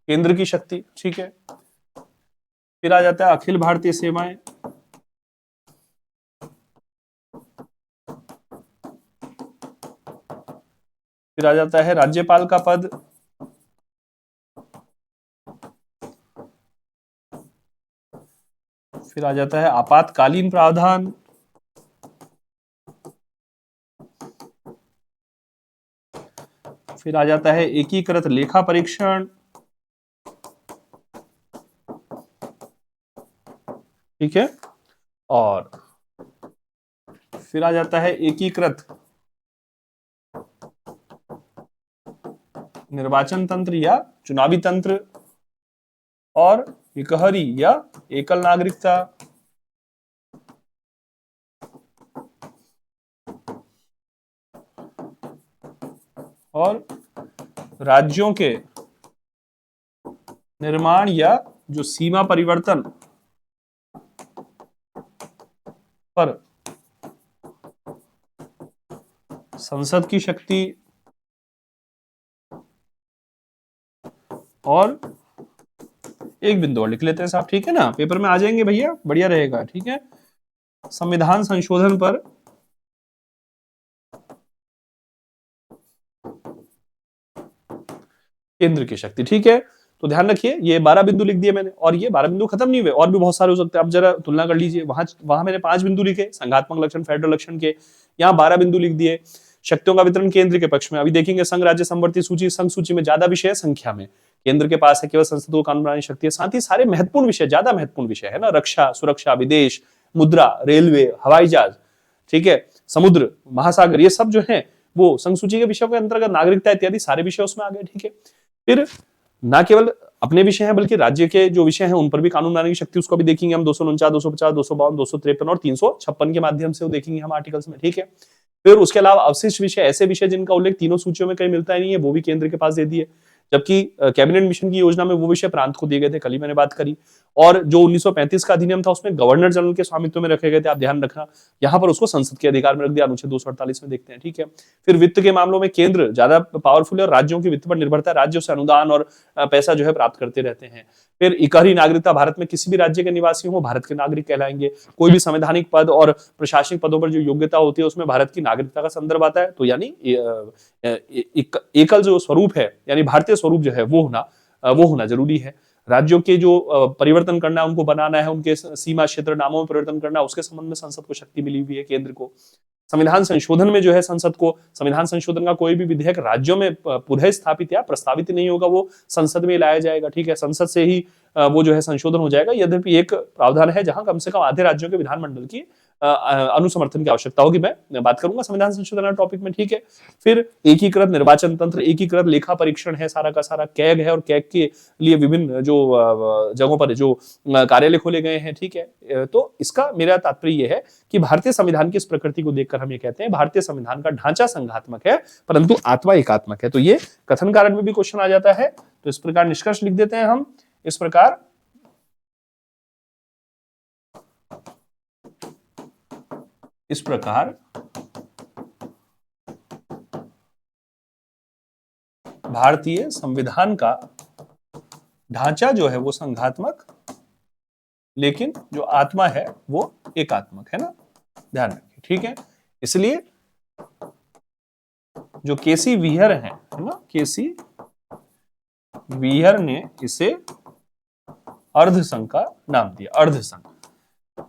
केंद्र की शक्ति। ठीक है, फिर आ जाता है अखिल भारतीय सेवाएं। फिर आ जाता है राज्यपाल का पद। फिर आ जाता है आपातकालीन प्रावधान। फिर आ जाता है एकीकृत लेखा परीक्षण। ठीक है, और फिर आ जाता है एकीकृत निर्वाचन तंत्र या चुनावी तंत्र, और इकहरी या एकल नागरिकता। और राज्यों के निर्माण या जो सीमा परिवर्तन पर संसद की शक्ति। और एक बिंदु और लिख लेते हैं साहब, ठीक है ना, पेपर में आ जाएंगे भैया, बढ़िया रहेगा। ठीक है, संविधान संशोधन पर केंद्र की शक्ति। ठीक है, तो ध्यान रखिए ये 12 बिंदु लिख दिए मैंने, और ये 12 बिंदु खत्म नहीं हुए, और भी बहुत सारे हो सकते हैं। अब जरा तुलना कर लीजिए, वहां मैंने 5 बिंदु लिखे संघात्मक लक्षण फेडरल लक्षण के, यहाँ 12 बिंदु लिख दिए। शक्तियों का वितरण केंद्र के पक्ष में, अभी देखेंगे संघ राज्य समवर्ती सूची, संघ सूची में ज्यादा विषय है संख्या में, केंद्र के पास है केवल संसद को कानून बनाने की शक्ति है। साथ ही सारे महत्वपूर्ण विषय, ज्यादा महत्वपूर्ण विषय है ना, रक्षा, सुरक्षा, विदेश, मुद्रा, रेलवे, हवाई जहाज, ठीक है, समुद्र, महासागर, ये सब जो है वो संघ सूची के विषयों के अंतर्गत, नागरिकता इत्यादि सारे विषय उसमें आ गए। ठीक है, फिर ना केवल अपने विषय हैं बल्कि राज्य के जो विषय हैं उन पर भी कानून बनाने की शक्ति, उसको भी देखेंगे हम 249, 250, 252, 253 और 356 के माध्यम से वो देखेंगे हम आर्टिकल्स में। ठीक है, फिर उसके अलावा अवशिष्ट विषय, ऐसे विषय जिनका उल्लेख तीनों सूचियों में कहीं मिलता ही नहीं है, वो भी केंद्र के पास दे दिए, जबकि कैबिनेट मिशन की योजना में वो विषय प्रांत को दिए गए थे, कल ही मैंने बात करी। और जो 1935 का अधिनियम था उसमें गवर्नर जनरल के स्वामित्व में रखे गए थे, आप ध्यान रखना, यहाँ पर उसको संसद के अधिकार में रख दिया, अनुच्छेद 248 में देखते हैं। ठीक है, फिर वित्त के मामलों में केंद्र ज्यादा पावरफुल है और राज्यों की वित्त पर निर्भरता है, राज्यों से अनुदान और पैसा जो है प्राप्त करते रहते हैं। फिर इकहरी नागरिकता, भारत में किसी भी राज्य के निवासी हो भारत के नागरिक कहलाएंगे। कोई भी संवैधानिक पद और प्रशासनिक पदों पर जो योग्यता होती है उसमें भारत की नागरिकता का संदर्भ आता है, तो यानी एकल जो स्वरूप है यानी भारतीय स्वरूप जो है वो होना जरूरी है। राज्यों के जो परिवर्तन करना है, उनको बनाना है, उनके सीमा क्षेत्र नामों में परिवर्तन करना है, उसके संबंध में संसद को शक्ति मिली हुई है केंद्र को। संविधान संशोधन में जो है संसद को, संविधान संशोधन का कोई भी विधेयक राज्यों में पुनः स्थापित या प्रस्तावित नहीं होगा, वो संसद में लाया जाएगा। ठीक है, संसद से ही वो जो है संशोधन हो जाएगा, यद्यपि एक प्रावधान है जहां कम से कम आधे राज्यों के विधानमंडल की अनुसमर्थन की आवश्यकता होगी। मैं बात करूंगा संविधान संशोधन टॉपिक में। ठीक है, फिर एकीकृत निर्वाचन तंत्र, एकीकृत लेखा परीक्षण है, सारा का सारा कैग है, और कैग के लिए विभिन्न जो जगहों पर जो कार्यालय खोले गए हैं। ठीक है, तो इसका मेरा तात्पर्य यह है कि भारतीय संविधान की इस प्रकृति को देखकर हम ये कहते हैं भारतीय संविधान का ढांचा संघात्मक है परंतु आत्मा एकात्मक है। तो ये कथन कारण में भी क्वेश्चन आ जाता है, तो इस प्रकार निष्कर्ष लिख देते हैं हम इस प्रकार। भारतीय संविधान का ढांचा जो है वो संघात्मक, लेकिन जो आत्मा है वो एकात्मक है ना, ध्यान रखिए। ठीक है, इसलिए जो केसी विहर है ना, केसी विहर ने इसे अर्धसंघ का नाम दिया, अर्धसंघ।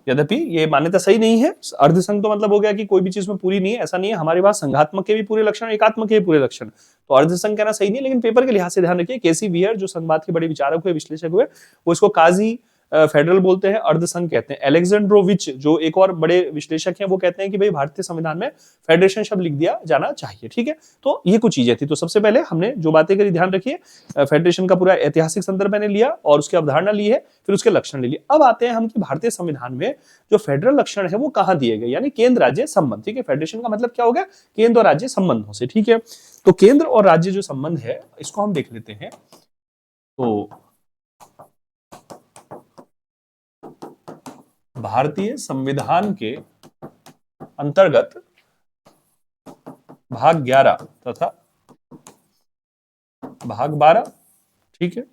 यद्यपि ये मान्यता सही नहीं है, अर्धसंघ तो मतलब हो गया कि कोई भी चीज में पूरी नहीं है, ऐसा नहीं है। हमारे पास संघात्मक के भी पूरे लक्षण, एकात्मक के भी पूरे लक्षण, तो अर्धसंघ कहना सही नहीं, लेकिन पेपर के लिहाज से ध्यान रखिए केसी वियर जो संघवाद के बड़े विचारक हुए, विश्लेषक हुए, वो इसको काजी फेडरल बोलते हैं, अर्धसंघ कहते हैं। अलेक्जेंड्रोविच जो एक और बड़े विश्लेषक हैं वो कहते हैं कि भाई भारतीय संविधान में फेडरेशन शब्द लिख दिया जाना चाहिए। ठीक है, तो ये कुछ चीजें थी। तो सबसे पहले हमने जो बातें करी ध्यान रखिए, फेडरेशन का पूरा ऐतिहासिक संदर्भ मैंने लिया और उसकी अवधारणा ली है, फिर उसके लक्षण ले लिए। अब आते हैं हम कि भारतीय संविधान में जो फेडरल लक्षण है वो कहां दिए गए, यानी केंद्र राज्य संबंध। ठीक है, फेडरेशन का मतलब क्या हो गया, केंद्र और राज्य संबंधों से। ठीक है, तो केंद्र और राज्य जो संबंध है इसको हम देख लेते हैं। तो भारतीय संविधान के अंतर्गत भाग 11 तथा भाग 12, ठीक है,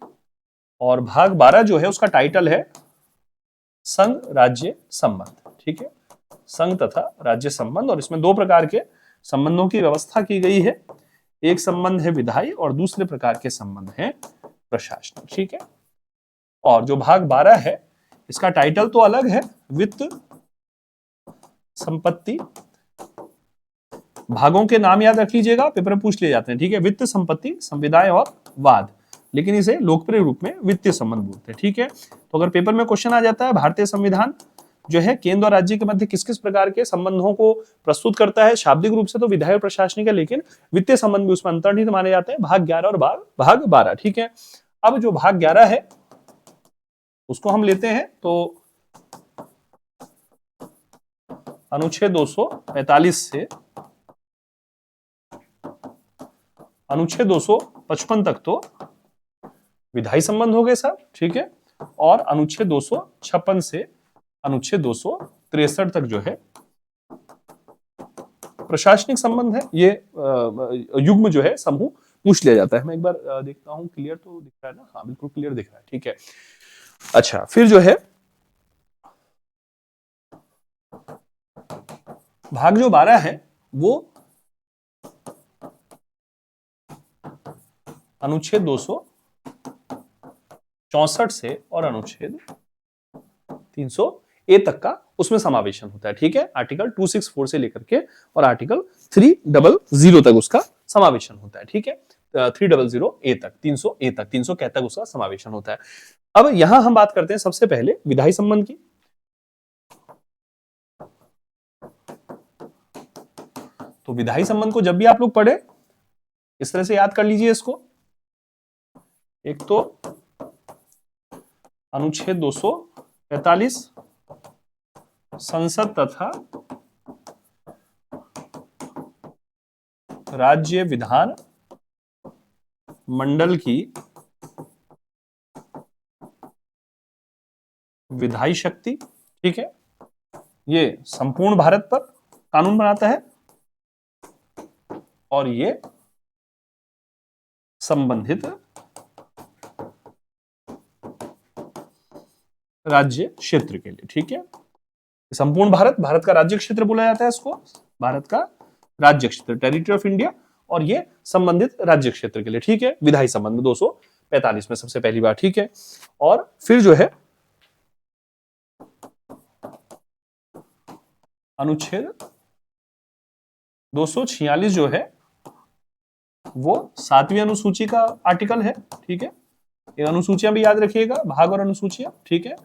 और भाग 12 जो है उसका टाइटल है संघ राज्य संबंध। ठीक है, संघ तथा राज्य संबंध, और इसमें दो प्रकार के संबंधों की व्यवस्था की गई है, एक संबंध है विधायी और दूसरे प्रकार के संबंध है प्रशासनिक। ठीक है, और जो भाग 12 है इसका टाइटल तो अलग है, वित्त संपत्ति, भागों के नाम याद रख लीजिएगा, पेपर में पूछ लिए जाते हैं। ठीक है, वित्त संपत्ति, संविदाएं और वाद, लेकिन इसे लोकप्रिय रूप में वित्तीय संबंध बोलते हैं। ठीक है, तो अगर पेपर में क्वेश्चन आ जाता है भारतीय संविधान जो है केंद्र और राज्य के मध्य किस किस प्रकार के संबंधों को प्रस्तुत करता है, शाब्दिक रूप से तो विधायी और प्रशासनिक है, लेकिन वित्तीय संबंध भी उसमें अंतर्निहित माने जाते हैं, भाग 11 और भाग 12। ठीक है, अब जो भाग 11 है उसको हम लेते हैं, तो अनुच्छेद 245 से अनुच्छेद 255 तक तो विधायी संबंध हो गए साहब। ठीक है, और अनुच्छेद 256 से अनुच्छेद 263 तक जो है प्रशासनिक संबंध है। ये युग्म जो है समूह पूछ लिया जाता है। मैं एक बार देखता हूं, क्लियर तो दिख रहा है ना, हाँ बिल्कुल क्लियर दिख रहा है। ठीक है, अच्छा, फिर जो है भाग जो 12 है वो अनुच्छेद 264 से और अनुच्छेद 300 ए तक का उसमें समावेशन होता है। ठीक है, आर्टिकल 264 से लेकर के और आर्टिकल 300 तक उसका समावेशन होता है। ठीक है, 300 ए तक, 300 ए तक, 300 कै तक उसका समावेशन होता है। अब यहां हम बात करते हैं सबसे पहले विधायी संबंध की। तो विधायी संबंध को जब भी आप लोग पढ़े इस तरह से याद कर लीजिए इसको। एक तो अनुच्छेद 245 संसद तथा राज्य विधान मंडल की विधायी शक्ति, ठीक है, ये संपूर्ण भारत पर कानून बनाता है और ये संबंधित राज्य क्षेत्र के लिए। ठीक है, संपूर्ण भारत, भारत का राज्य क्षेत्र बोला जाता है इसको, भारत का राज्य क्षेत्र, टेरिटरी ऑफ इंडिया, और ये संबंधित राज्य क्षेत्र के लिए। ठीक है, विधायी संबंध 245 में सबसे पहली बार। ठीक है, और फिर जो है अनुच्छेद 246 जो है वो 7वीं अनुसूची का आर्टिकल है। ठीक है, ये अनुसूचियां भी याद रखिएगा, भाग और अनुसूचियां। ठीक है,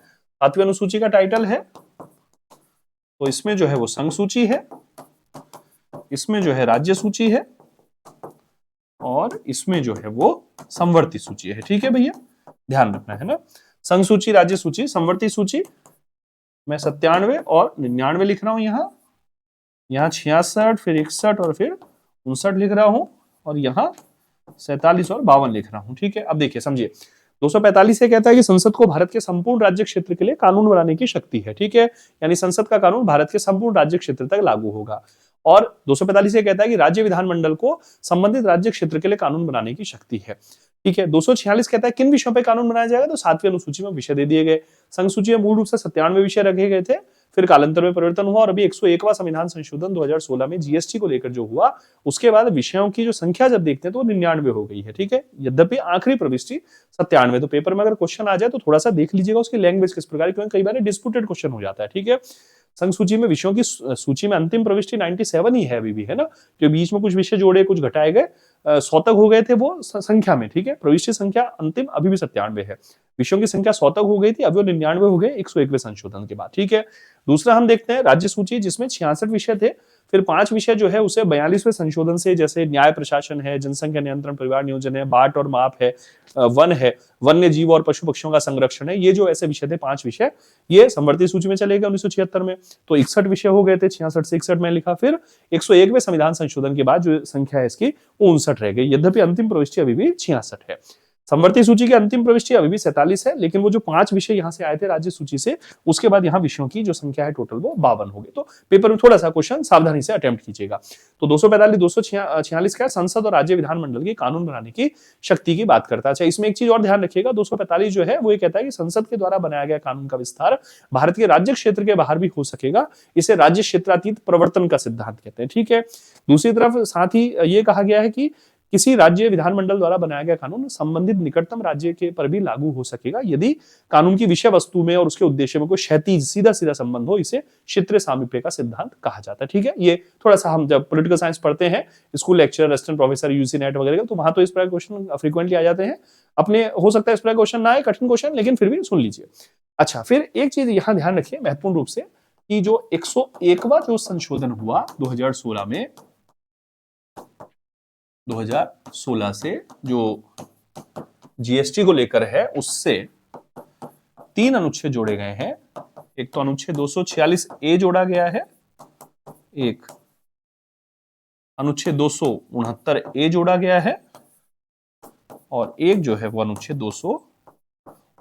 7वीं अनुसूची का टाइटल है, तो इसमें जो है वो संघ सूची है, इसमें जो है राज्य सूची है, और इसमें जो है वो संवर्ती सूची है। ठीक है भैया, ध्यान रखना है ना, संघ सूची, राज्य सूची, संवर्ती सूची। मैं 97 और 99 लिख रहा हूं, यहाँ 66, फिर 61 और फिर 59 लिख रहा हूं, और यहाँ 47 और 52 लिख रहा हूं। ठीक है, अब देखिए समझिए, 245 से कहता है कि संसद को भारत के संपूर्ण राज्य क्षेत्र के लिए कानून बनाने की शक्ति है। ठीक है, यानी संसद का कानून भारत के संपूर्ण राज्य क्षेत्र तक लागू होगा। और 245 से कहता है कि राज्य विधानमंडल को संबंधित राज्य क्षेत्र के लिए कानून बनाने की शक्ति है। ठीक है, 246 कहता है किन विषयों पर कानून बनाया जाएगा, तो 7वीं अनुसूची में विषय दे दिए गए। संघ सूची में मूल रूप से 97 विषय रखे गए थे, फिर कालांतर में परिवर्तन हुआ, और अभी 101वां संविधान संशोधन 2016 में जीएसटी को लेकर जो हुआ, उसके बाद विषयों की जो संख्या जब देखते हैं तो 99 हो गई है। ठीक है, यद्यपि आखिरी प्रविष्टि 97। तो पेपर में अगर क्वेश्चन आ जाए तो थोड़ा सा देख लीजिएगा उसकी लैंग्वेज किस प्रकार, क्योंकि कई बार डिस्प्यूटेड क्वेश्चन हो जाता है। ठीक है, संघ सूची में विषयों की सूची में अंतिम प्रविष्टि 97 ही है अभी भी, है ना, जो बीच में कुछ विषय जोड़े, कुछ घटाए गए, 100 तक हो गए थे वो संख्या में। ठीक है, प्रविष्टि संख्या अंतिम अभी भी 97 है, विषयों की संख्या 100 तक हो गई थी, अभी वो 99 हो गए 101वें संशोधन के बाद। ठीक है, दूसरा हम देखते हैं राज्य सूची, जिसमें 66 विषय थे, फिर 5 विषय जो है उसे 42वें संशोधन से, जैसे न्याय प्रशासन है, जनसंख्या नियंत्रण, परिवार नियोजन है, बाट और माप है, वन है, वन्य जीव और पशु पक्षियों का संरक्षण है, ये जो ऐसे विषय थे 5 विषय, ये संवर्ती सूची में चले गए 1976 में। तो 61 विषय हो गए थे, 66 से 61 में लिखा, फिर 101वें संविधान संशोधन के बाद जो संख्या है इसकी 59 रह गई, यद्यपि अंतिम प्रविष्टि अभी भी 66 है। संवर्ती सूची की अंतिम प्रविष्टि अभी भी 47 है, लेकिन वो जो 5 विषय यहां से आए थे राज्य सूची से, उसके बाद यहाँ विषयों की जो संख्या है टोटल वो 52 हो गई। तो पेपर में थोड़ा सा क्वेश्चन सावधानी से अटेम्प्ट कीजिएगा। तो 245, 246 का संसद और राज्य विधानमंडल की कानून बनाने की शक्ति की बात करता है। अच्छा, इसमें एक चीज और ध्यान रखिएगा, 245 जो है वो ये कहता है कि संसद के द्वारा बनाया गया कानून का विस्तार भारत के राज्य क्षेत्र के बाहर भी हो सकेगा, इसे राज्य क्षेत्रातीत प्रवर्तन का सिद्धांत कहते हैं। ठीक है, दूसरी तरफ साथ ही ये कहा गया है कि किसी राज्य विधानमंडल द्वारा बनाया गया कानून संबंधित निकटतम राज्य के पर भी लागू हो सकेगा यदि कानून की विषय वस्तु में और उसके उद्देश्य में कोई क्षैतिज सीधा सीधा संबंध हो, इसे क्षेत्रीय सामीप्य का सिद्धांत कहा जाता है। ठीक है, ये थोड़ा सा हम जब पॉलिटिकल साइंस पढ़ते हैं, school lecture, assistant professor, UG NET वगैरह, तो वहां तो इस प्रकार क्वेश्चन फ्रीक्वेंटली आ जाते हैं। अपने हो सकता है इस प्रकार क्वेश्चन ना आए, कठिन क्वेश्चन, लेकिन फिर भी सुन लीजिए। अच्छा, फिर एक चीज यहां ध्यान रखिए महत्वपूर्ण रूप से, कि जो 101वां जो संशोधन हुआ 2016 में, 2016 से जो जीएसटी को लेकर है, उससे 3 अनुच्छेद जोड़े गए हैं। एक तो अनुच्छेद 246 ए जोड़ा गया है, एक अनुच्छेद 269 ए जोड़ा गया है, और एक जो है वो अनुच्छेद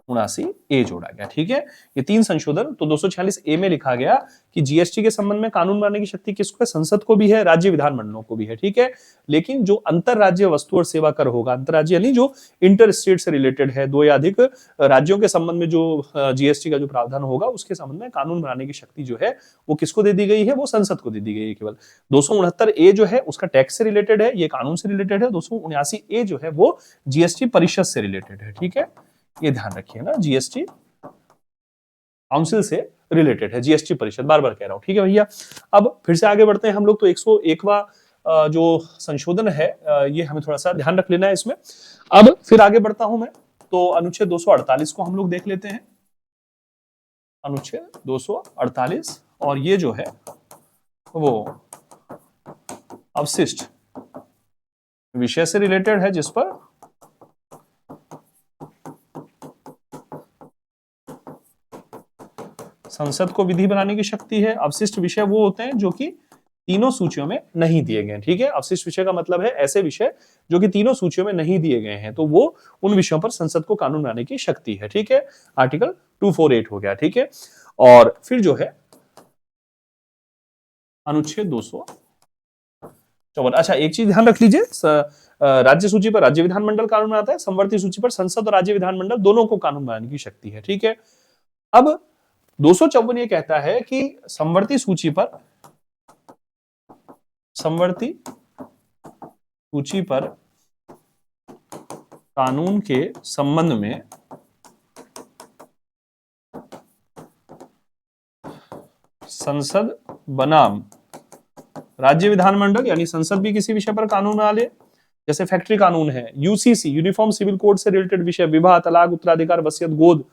ए जोड़ा गया। ठीक है, ये 3 संशोधन। तो 246 ए में लिखा गया कि जीएसटी के संबंध में कानून बनाने की शक्ति किसको है? संसद को भी है, राज्य विधानमंडलों को भी है। ठीक है, लेकिन जो अंतर राज्य वस्तु और सेवा कर होगा, अंतर राज्य यानी जो इंटर स्टेट से रिलेटेड है, 2 या अधिक राज्यों के संबंध में जो जीएसटी का जो प्रावधान होगा, उसके संबंध में कानून बनाने की शक्ति जो है वो किसको दे दी गई है? वो संसद को दे दी गई है केवल। 269 ए जो है उसका टैक्स से रिलेटेड है, ये कानून से रिलेटेड है। 279 ए जो है वो जीएसटी परिषद से रिलेटेड है। ठीक है, ये ध्यान रखिए ना, जीएसटी काउंसिल से रिलेटेड है, जीएसटी परिषद, बार बार कह रहा हूं। ठीक है भैया, अब फिर से आगे बढ़ते हैं हम लोग। तो 101वां जो संशोधन है ये हमें थोड़ा सा ध्यान रख लेना है इसमें। अब फिर आगे बढ़ता हूं मैं, तो अनुच्छेद 248 को हम लोग देख लेते हैं। अनुच्छेद 248, और ये जो है वो अवशिष्ट विषय से रिलेटेड है, जिस पर संसद को विधि बनाने की शक्ति है। अवशिष्ट विषय वो होते हैं जो कि तीनों सूचियों में नहीं दिए गए। ठीक है, अवशिष्ट विषय का मतलब है ऐसे विषय जो कि तीनों सूचियों में नहीं दिए गए हैं, तो वो उन विषयों पर संसद को कानून बनाने की शक्ति है। ठीक है, आर्टिकल 248 हो गया। ठीक है, और फिर जो है अनुच्छेद 254। अच्छा, एक चीज ध्यान रख लीजिए, राज्य सूची पर राज्य विधानमंडल कानून बनाता है, समवर्ती सूची पर संसद और राज्य विधानमंडल दोनों को कानून बनाने की शक्ति है। ठीक है, अब 254 ये कहता है कि समवर्ती सूची पर कानून के संबंध में संसद बनाम राज्य विधानमंडल, यानी संसद भी किसी विषय पर कानून बना ले, जैसे फैक्ट्री कानून है, यूसीसी यूनिफॉर्म सिविल कोड से रिलेटेड विषय, विवाह, तलाक, उत्तराधिकार, वसीयत, गोद,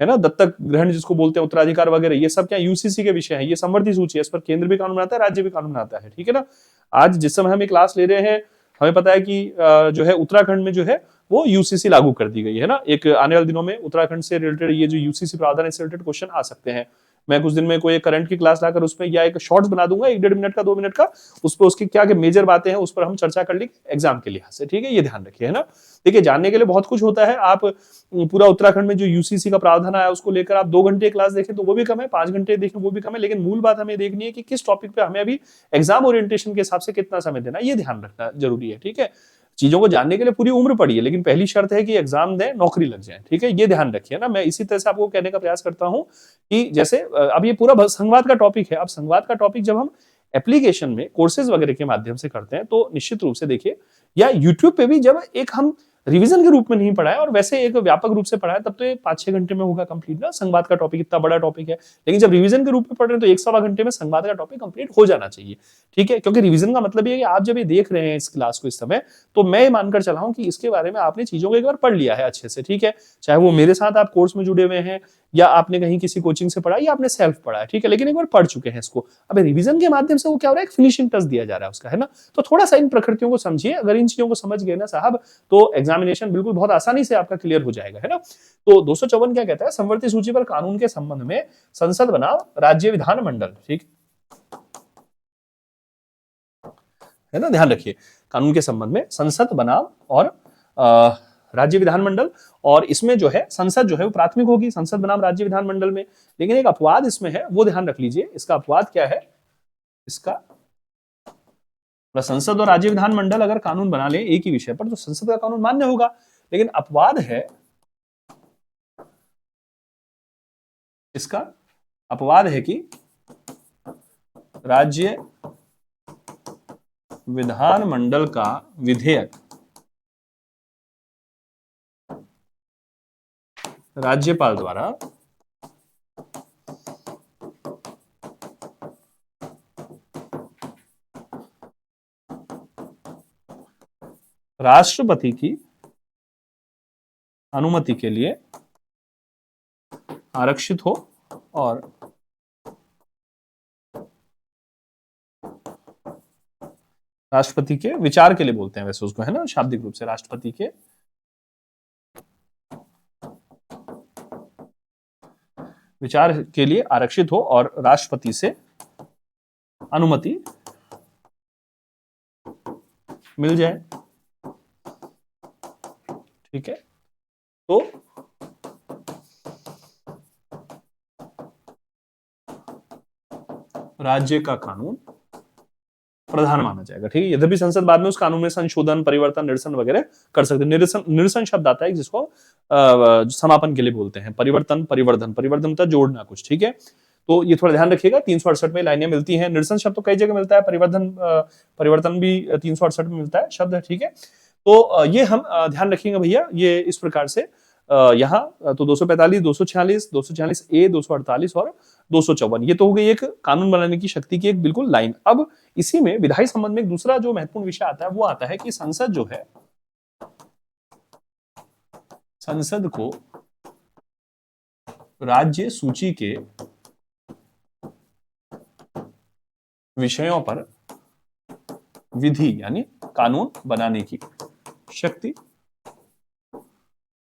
है ना, दत्तक ग्रहण जिसको बोलते हैं, उत्तराधिकार वगैरह, ये सब क्या यूसीसी के विषय हैं। ये समवर्ती सूची है, इस पर केंद्र भी कानून बनाता है, राज्य भी कानून बनाता है। ठीक है ना, आज जिस समय हम क्लास ले रहे हैं, हमें पता है कि जो है उत्तराखंड में जो है वो यूसीसी लागू कर दी गई है ना। एक आने वाले दिनों में उत्तराखंड से रिलेटेड ये जो यूसीसी प्रावधान से रिलेटेड क्वेश्चन आ सकते हैं। मैं कुछ दिन में कोई करंट की क्लास लाकर उसमें या एक शॉर्ट्स बना दूंगा 1-1.5 मिनट का, 2 मिनट का, उस पर उसकी क्या मेजर बातें हैं उस पर हम चर्चा कर लेंगे एग्जाम के लिहाज से। ठीक है, ये ध्यान रखिए, है ना। देखिए, जानने के लिए बहुत कुछ होता है। आप पूरा उत्तराखंड में जो यूसीसी का प्रावधान आया उसको लेकर आप 2 घंटे क्लास देखें तो वो भी कम है, 5 घंटे देखें वो भी कम है, लेकिन मूल बात हमें देखनी है कि किस टॉपिक पे हमें अभी एग्जाम ओरिएंटेशन के हिसाब से कितना समय देना, ये ध्यान रखना जरूरी है। ठीक है, चीजों को जानने के लिए पूरी उम्र पड़ी है, लेकिन पहली शर्त है कि एग्जाम दें, नौकरी लग जाए। ठीक है, ये ध्यान रखिए ना। मैं इसी तरह से आपको कहने का प्रयास करता हूं कि जैसे अब ये पूरा संवाद का टॉपिक है। अब संवाद का टॉपिक जब हम एप्लीकेशन में कोर्सेज वगैरह के माध्यम से करते हैं तो निश्चित रूप से देखिए, या यूट्यूब पे भी जब एक हम रिवीजन के रूप में नहीं पढ़ाए और वैसे एक व्यापक रूप से पढ़ाए, तब तो ये 5-6 घंटे में होगा कंप्लीट ना। संवाद का टॉपिक इतना बड़ा टॉपिक है, लेकिन जब रिवीजन के रूप में पढ़ रहे हैं तो 1-1.25 घंटे में संवाद का टॉपिक कंप्लीट हो जाना चाहिए। ठीक है, क्योंकि रिवीजन का मतलब ये है कि आप जब ये देख रहे हैं इस क्लास को इस समय, तो मैं मानकर चला हूं कि इसके बारे में आपने चीजों को एक बार पढ़ लिया है अच्छे से। ठीक है, चाहे वो मेरे साथ आप कोर्स में जुड़े हुए हैं, या आपने कहीं किसी कोचिंग से पढ़ा, या आपने सेल्फ पढ़ा है। ठीक है, लेकिन एक बार पढ़ चुके हैं इसको, अब रिवीजन के माध्यम से वो क्या हो रहा है, एक फिनिशिंग टच दिया जा रहा है उसका, है ना। तो थोड़ा सा इन प्रकृतियों को समझिए। अगर इन चीजों को समझ गए ना साहब, तो एग्जामिनेशन बिल्कुल बहुत आसानी से आपका क्लियर हो जाएगा, है ना। तो 254 क्या कहता है, समवर्ती सूची पर कानून के संबंध में संसद बनाम राज्य विधानमंडल, ठीक है ना, ध्यान रखिए, कानून के संबंध में संसद बनाम और राज्य विधानमंडल, और इसमें जो है संसद जो है वो प्राथमिक होगी, संसद बनाम राज्य विधानमंडल में। लेकिन एक अपवाद इसमें है, वो ध्यान रख लीजिए। इसका अपवाद क्या है, इसका संसद और राज्य विधानमंडल अगर कानून बना ले एक ही विषय पर तो संसद का कानून मान्य होगा। लेकिन अपवाद है, इसका अपवाद है कि राज्य विधानमंडल का विधेयक राज्यपाल द्वारा राष्ट्रपति की अनुमति के लिए आरक्षित हो, और राष्ट्रपति के विचार के लिए बोलते हैं वैसे उसको, है ना, शाब्दिक रूप से राष्ट्रपति के विचार के लिए आरक्षित हो और राष्ट्रपति से अनुमति मिल जाए। ठीक है, तो राज्य का कानून प्रधान माना जाएगा। ठीक है, यद्यपि संसद बाद में उस कानून में संशोधन, परिवर्तन, निरसन वगैरह कर सकते हैं। निरसन, निरसन शब्द आता है जिसको समापन के लिए बोलते हैं। परिवर्तन, परिवर्धन, परिवर्तन मतलब जोड़ना कुछ। ठीक है, तो ये थोड़ा ध्यान रखिएगा। 368 में लाइनें मिलती हैं। निरसन शब्द तो कई जगह मिलता है, परिवर्तन परिवर्तन भी 368 में मिलता है शब्द। ठीक है, तो ये हम ध्यान रखेंगे भैया। ये इस प्रकार से यहाँ तो 245, 246, 246 ए, 248 और 254, ये तो हो गई एक कानून बनाने की शक्ति की एक बिल्कुल लाइन। अब इसी में विधायी संबंध में एक दूसरा जो महत्वपूर्ण विषय आता है वो आता है कि संसद जो है, संसद को राज्य सूची के विषयों पर विधि यानी कानून बनाने की शक्ति।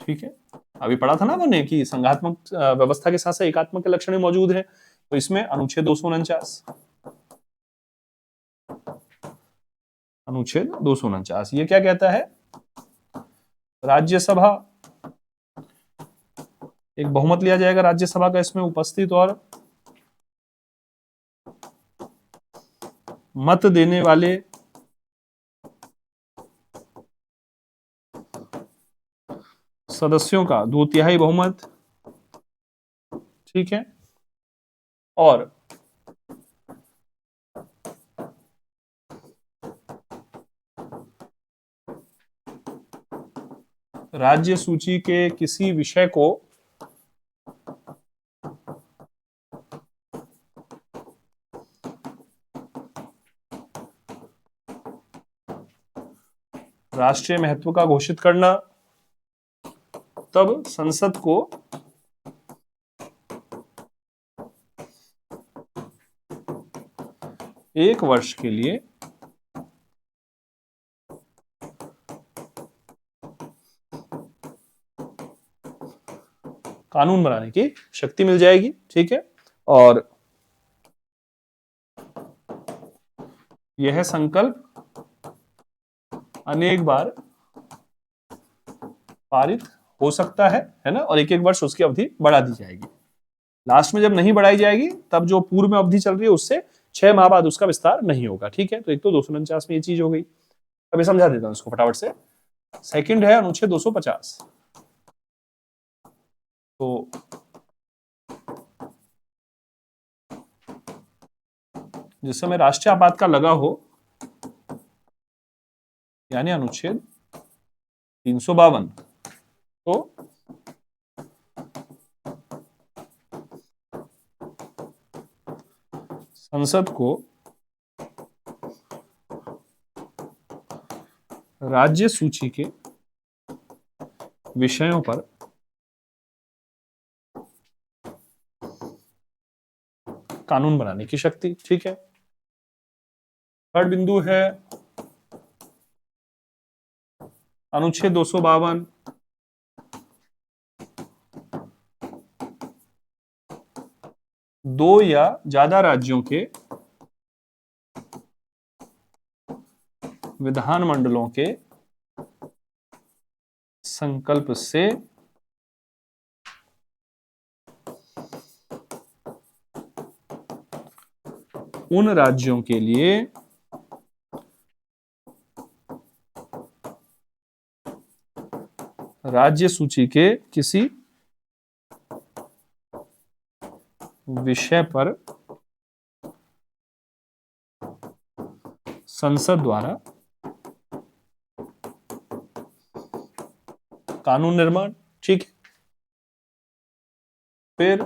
ठीक है, अभी पढ़ा था ना हमने कि संघात्मक व्यवस्था के साथ साथ एकात्मक के लक्षण मौजूद है। तो इसमें अनुच्छेद 249, अनुच्छेद 249 ये क्या कहता है? राज्यसभा, एक बहुमत लिया जाएगा राज्यसभा का इसमें उपस्थित, और मत देने वाले सदस्यों का 2/3 बहुमत। ठीक है, और राज्य सूची के किसी विषय को राष्ट्रीय महत्व का घोषित करना। तब संसद को एक वर्ष के लिए कानून बनाने की शक्ति मिल जाएगी। ठीक है, और यह संकल्प अनेक बार पारित हो सकता है ना, और एक एक वर्ष उसकी अवधि बढ़ा दी जाएगी। लास्ट में जब नहीं बढ़ाई जाएगी तब जो पूर्व में अवधि चल रही है उससे 6 माह बाद उसका विस्तार नहीं होगा। ठीक है, तो एक तो 249 में ये चीज हो गई। अभी समझा देता हूं इसको फटाफट से। सेकंड है अनुच्छेद 250। तो जिस समय राष्ट्रीय आपातकाल लगा हो, यानी अनुच्छेद 352, तो संसद को राज्य सूची के विषयों पर कानून बनाने की शक्ति। ठीक है, थर्ड बिंदु है अनुच्छेद 252, दो या ज्यादा राज्यों के विधानमंडलों के संकल्प से उन राज्यों के लिए राज्य सूची के किसी विषय पर संसद द्वारा कानून निर्माण। ठीक है, फिर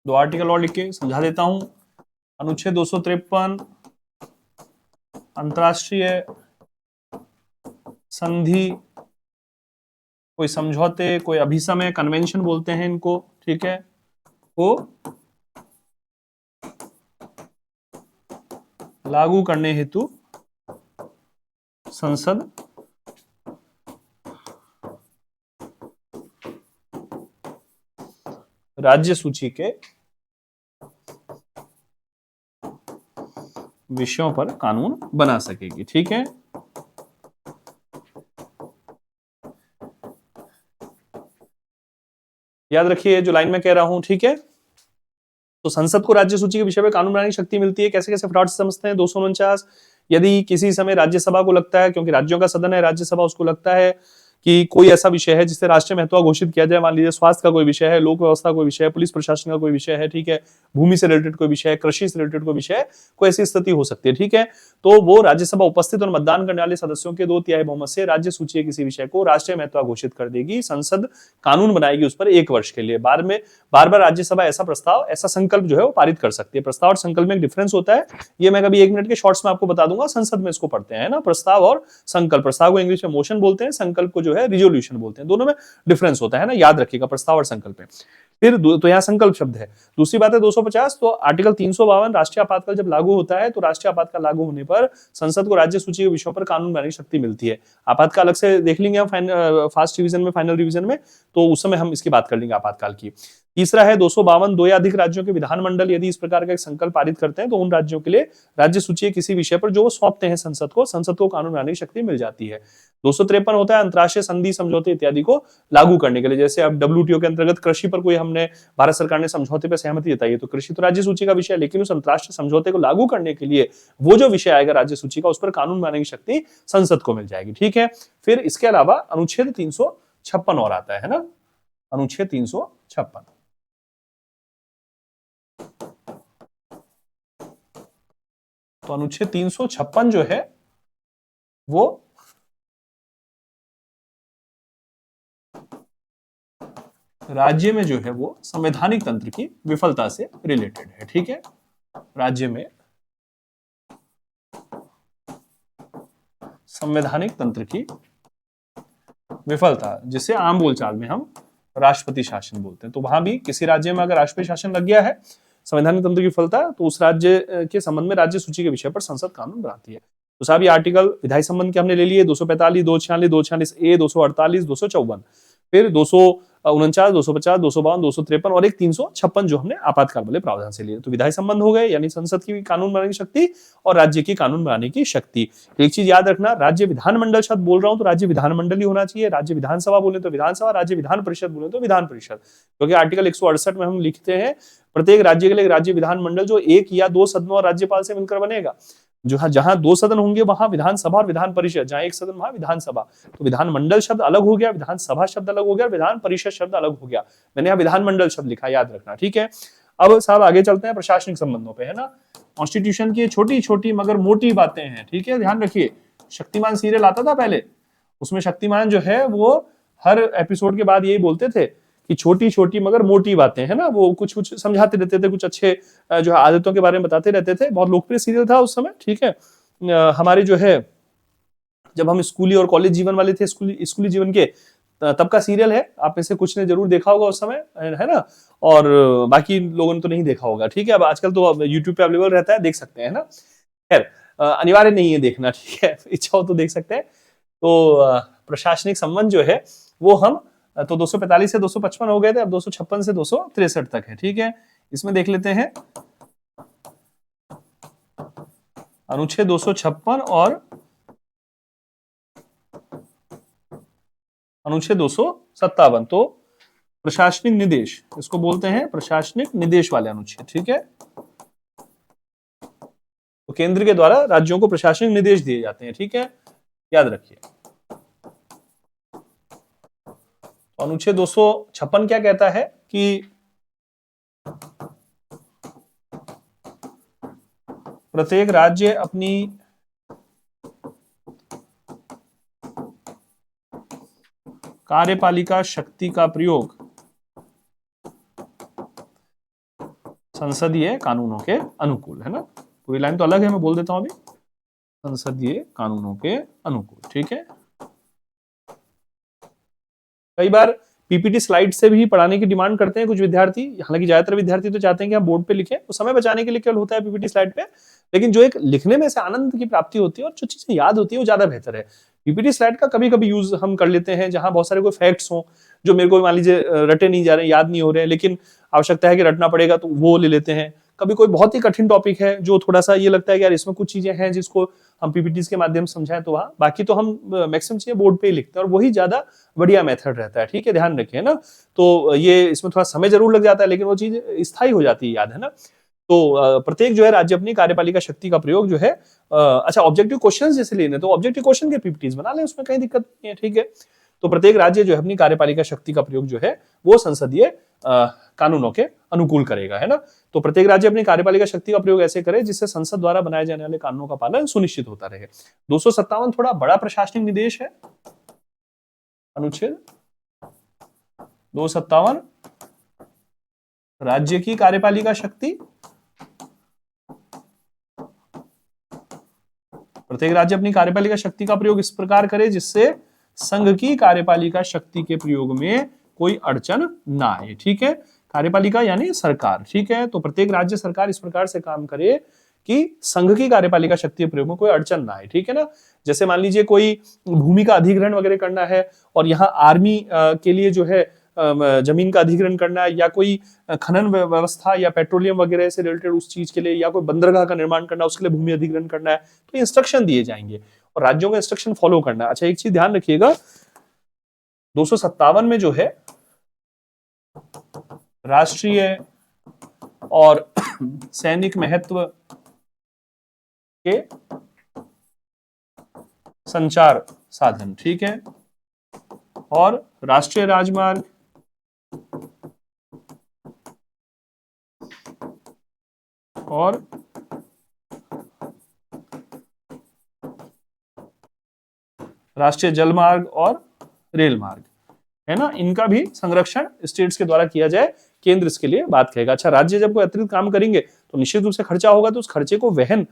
दो आर्टिकल और लिख के समझा देता हूं। अनुच्छेद 253, अंतरराष्ट्रीय संधि, कोई समझौते, कोई अभिसमय, कन्वेंशन बोलते हैं इनको। ठीक है, को लागू करने हेतु संसद राज्य सूची के विषयों पर कानून बना सकेगी। ठीक है, याद रखिए जो लाइन में कह रहा हूं। ठीक है, तो संसद को राज्य सूची के विषय पर कानून बनाने की शक्ति मिलती है। कैसे कैसे फटाफट से समझते हैं। 249, यदि किसी समय राज्यसभा को लगता है, क्योंकि राज्यों का सदन है राज्यसभा, उसको लगता है कि कोई ऐसा विषय है जिसे राष्ट्रीय महत्व घोषित किया जाए, मान लीजिए स्वास्थ्य का कोई विषय है, लोक व्यवस्था का कोई विषय है, पुलिस प्रशासन का कोई विषय है, ठीक है, भूमि से रिलेटेड कोई विषय है, कृषि से रिलेटेड कोई विषय है, कोई ऐसी स्थिति हो सकती है, ठीक है, तो वो राज्यसभा उपस्थित और मतदान करने वाले सदस्यों के 2/3 बहुमत से राज्य सूची के किसी विषय को राष्ट्रीय महत्व घोषित कर देगी। संसद कानून बनाएगी उस पर 1 वर्ष के लिए। बार बार राज्यसभा ऐसा प्रस्ताव, ऐसा संकल्प जो है वो पारित कर सकती है। प्रस्ताव और संकल्प में एक डिफरेंस होता है, ये मैं कभी 1 मिनट के शॉर्ट्स में आपको बता दूंगा। संसद में इसको पढ़ते हैं ना, प्रस्ताव और संकल्प। प्रस्ताव को इंग्लिश में मोशन बोलते हैं, संकल्प को जो है रिजोल्यूशन बोलते हैं। दोनों में डिफरेंस होता है ना, याद रखिएगा, प्रस्ताव और संकल्प में। फिर तो यहाँ संकल्प शब्द है। दूसरी बात है 250, तो आर्टिकल 352 राष्ट्रीय आपातकाल जब लागू होता है तो राष्ट्रीय आपातकाल लागू होने पर संसद को राज्य सूची के विषयों पर कानून बनाने की शक्ति मिलती है। आपातकाल अलग से देख लेंगे हम फास्ट रिवीजन में, फाइनल रिवीजन में, तो उस समय हम इसकी बात कर लेंगे आपातकाल की। तीसरा है 252, 2 या अधिक राज्यों के विधानमंडल यदि इस प्रकार का एक संकल्प पारित करते हैं तो उन राज्यों के लिए राज्य सूची किसी विषय पर जो वो सौंपते हैं संसद को कानून बनाने की शक्ति मिल जाती है। 253 होता है अंतर्राष्ट्रीय संधि समझौते इत्यादि को लागू करने के लिए। जैसे अब WTO के अंतर्गत कृषि पर कोई हमने, भारत सरकार ने समझौते पर सहमति जताई है, तो कृषि तो राज्य सूची का विषय है, लेकिन उस अंतर्राष्ट्रीय समझौते को लागू करने के लिए वो जो विषय आएगा राज्य सूची का, उस पर कानून बनाने की शक्ति संसद को मिल जाएगी, ठीक है। फिर इसके अलावा अनुच्छेद 356 और आता है ना, अनुच्छेद 356। तो अनुच्छेद 356 जो है वो राज्य में जो है वो संवैधानिक तंत्र की विफलता से रिलेटेड है, ठीक है। राज्य में संवैधानिक तंत्र की विफलता, जिसे आम बोलचाल में हम राष्ट्रपति शासन बोलते हैं। तो वहां भी किसी राज्य में अगर राष्ट्रपति शासन लग गया है, संवैधानिक तंत्र की विफलता, तो उस राज्य के संबंध में राज्य सूची के विषय पर संसद कानून बनाती है। तो साहब ये आर्टिकल विधायी संबंध के हमने ले लिए 245, 246, 246A, 248, 254, फिर 249, 250, 252, 253 और एक 356 जो हमने आपातकाल वाले प्रावधान से लिए। तो विधायी संबंध हो गए, यानी संसद की कानून बनाने की शक्ति और राज्य की कानून बनाने की शक्ति। एक चीज याद रखना, राज्य विधानमंडल शब्द बोल रहा हूं तो राज्य विधानमंडल ही होना चाहिए। राज्य विधानसभा बोले तो विधानसभा, राज्य विधान परिषद बोले तो विधान परिषद, क्योंकि आर्टिकल 168 में हम लिखते हैं प्रत्येक राज्य के लिए राज्य विधानमंडल जो 1 या 2 सदनों और राज्यपाल से मिलकर बनेगा। जहां 2 सदन होंगे वहां विधानसभा और विधान परिषद, जहां 1 सदन वहां विधानसभा। तो विधानमंडल शब्द अलग हो गया, विधानसभा शब्द अलग हो गया, विधान परिषद शब्द अलग हो गया। मैंने यहाँ विधानमंडल शब्द लिखा, याद रखना, ठीक है। अब साहब आगे चलते हैं प्रशासनिक संबंधों पे, है ना। कॉन्स्टिट्यूशन की छोटी छोटी मगर मोटी बातें हैं, ठीक है, ध्यान रखिए। शक्तिमान सीरियल आता था पहले, उसमें शक्तिमान जो है वो हर एपिसोड के बाद यही बोलते थे कि छोटी छोटी मगर मोटी बातें, है ना। वो कुछ कुछ समझाते रहते थे, कुछ अच्छे जो है आदतों के बारे में बताते रहते थे। बहुत लोकप्रिय सीरियल था उस समय, ठीक है। हमारे जो है जब हम स्कूली और कॉलेज जीवन वाले थे, स्कूली जीवन के, तब का सीरियल है। आप में से कुछ ने जरूर देखा होगा उस समय, है ना, और बाकी लोगों ने तो नहीं देखा होगा, ठीक है। अब आजकल तो यूट्यूब पे अवेलेबल रहता है, देख सकते हैं, है ना। खैर अनिवार्य नहीं है देखना, ठीक है, इच्छा हो तो देख सकते हैं। तो प्रशासनिक संबंध जो है वो हम तो 245 से 255 हो गए थे, अब 256 से 263 तक है, ठीक है। इसमें देख लेते हैं अनुच्छेद 256 और अनुच्छेद 257। तो प्रशासनिक निर्देश, इसको बोलते हैं प्रशासनिक निर्देश वाले अनुच्छेद, ठीक है। तो केंद्र के द्वारा राज्यों को प्रशासनिक निर्देश दिए जाते हैं, ठीक है, याद रखिए। अनुच्छेद 256 क्या कहता है कि प्रत्येक राज्य अपनी कार्यपालिका शक्ति का प्रयोग संसदीय कानूनों के अनुकूल, है ना। पूरी लाइन तो अलग है, मैं बोल देता हूं अभी, संसदीय कानूनों के अनुकूल, ठीक है। कई बार पीपीटी स्लाइड से भी पढ़ाने की डिमांड करते हैं कुछ विद्यार्थी, हालांकि ज्यादातर विद्यार्थी तो चाहते हैं कि हम बोर्ड पे लिखें, तो समय बचाने के लिए केवल होता है पीपीटी स्लाइड पे, लेकिन जो एक लिखने में से आनंद की प्राप्ति होती है और जो चीजें याद होती है वो ज्यादा बेहतर है। पीपीटी स्लाइड का कभी कभी यूज हम कर लेते हैं जहां बहुत सारे कोई फैक्ट्स हों जो मेरे को मान लीजिए रटे नहीं जा रहे, याद नहीं हो रहे हैं, लेकिन आवश्यकता है कि रटना पड़ेगा, तो वो ले लेते हैं। कभी कोई बहुत ही कठिन टॉपिक है जो थोड़ा सा ये लगता है कि यार इसमें कुछ चीजें हैं जिसको हम पीपीटीज के माध्यम से समझाएं तो वहां, बाकी तो हम मैक्सिमम चीजें बोर्ड पे ही लिखते हैं और वही ज्यादा बढ़िया मेथड रहता है, ठीक है, ध्यान रखें ना। तो ये इसमें थोड़ा समय जरूर लग जाता है लेकिन वो चीज स्थायी हो जाती है, याद है ना। तो प्रत्येक जो है राज्य अपनी कार्यपालिका शक्ति का प्रयोग जो है, अच्छा ऑब्जेक्टिव क्वेश्चन जैसे लेने तो ऑब्जेक्टिव क्वेश्चन के पीपीटीज बना लें, उसमें कहीं दिक्कत नहीं है, ठीक है। तो प्रत्येक राज्य जो है अपनी कार्यपालिका शक्ति का प्रयोग जो है वो संसदीय कानूनों के अनुकूल करेगा, है ना। तो प्रत्येक राज्य अपनी कार्यपालिका शक्ति का प्रयोग ऐसे करे जिससे संसद द्वारा बनाए जाने वाले कानूनों का पालन सुनिश्चित होता रहे। 257 थोड़ा बड़ा प्रशासनिक निर्देश है, अनुच्छेद 257 राज्य की कार्यपालिका शक्ति। प्रत्येक राज्य अपनी कार्यपालिका शक्ति का प्रयोग इस प्रकार करे जिससे संघ की कार्यपालिका शक्ति के प्रयोग में कोई अड़चन ना आए, ठीक है। कार्यपालिका यानी सरकार, ठीक है। तो प्रत्येक राज्य सरकार इस प्रकार से काम करे कि संघ की कार्यपालिका शक्ति के प्रयोग में कोई अड़चन ना आए, ठीक है ना। जैसे मान लीजिए कोई भूमि का अधिग्रहण वगैरह करना है और यहाँ आर्मी के लिए जो है जमीन का अधिग्रहण करना है, या कोई खनन व्यवस्था या पेट्रोलियम वगैरह से रिलेटेड उस चीज के लिए, या कोई बंदरगाह का निर्माण करना है उसके लिए भूमि अधिग्रहण करना है, तो इंस्ट्रक्शन दिए जाएंगे और राज्यों को इंस्ट्रक्शन फॉलो करना है। अच्छा एक चीज ध्यान रखिएगा, 257 में जो है राष्ट्रीय और सैनिक महत्व के संचार साधन, ठीक है, और राष्ट्रीय राजमार्ग और राष्ट्रीय जलमार्ग और रेल मार्ग, है ना, इनका भी संरक्षण स्टेट्स के द्वारा किया जाए, केंद्र इसके लिए बात कहेगा। अच्छा राज्य जब कोई अतिरिक्त काम करेंगे तो निश्चित रूप से खर्चा होगा, तो उस खर्चे को वहन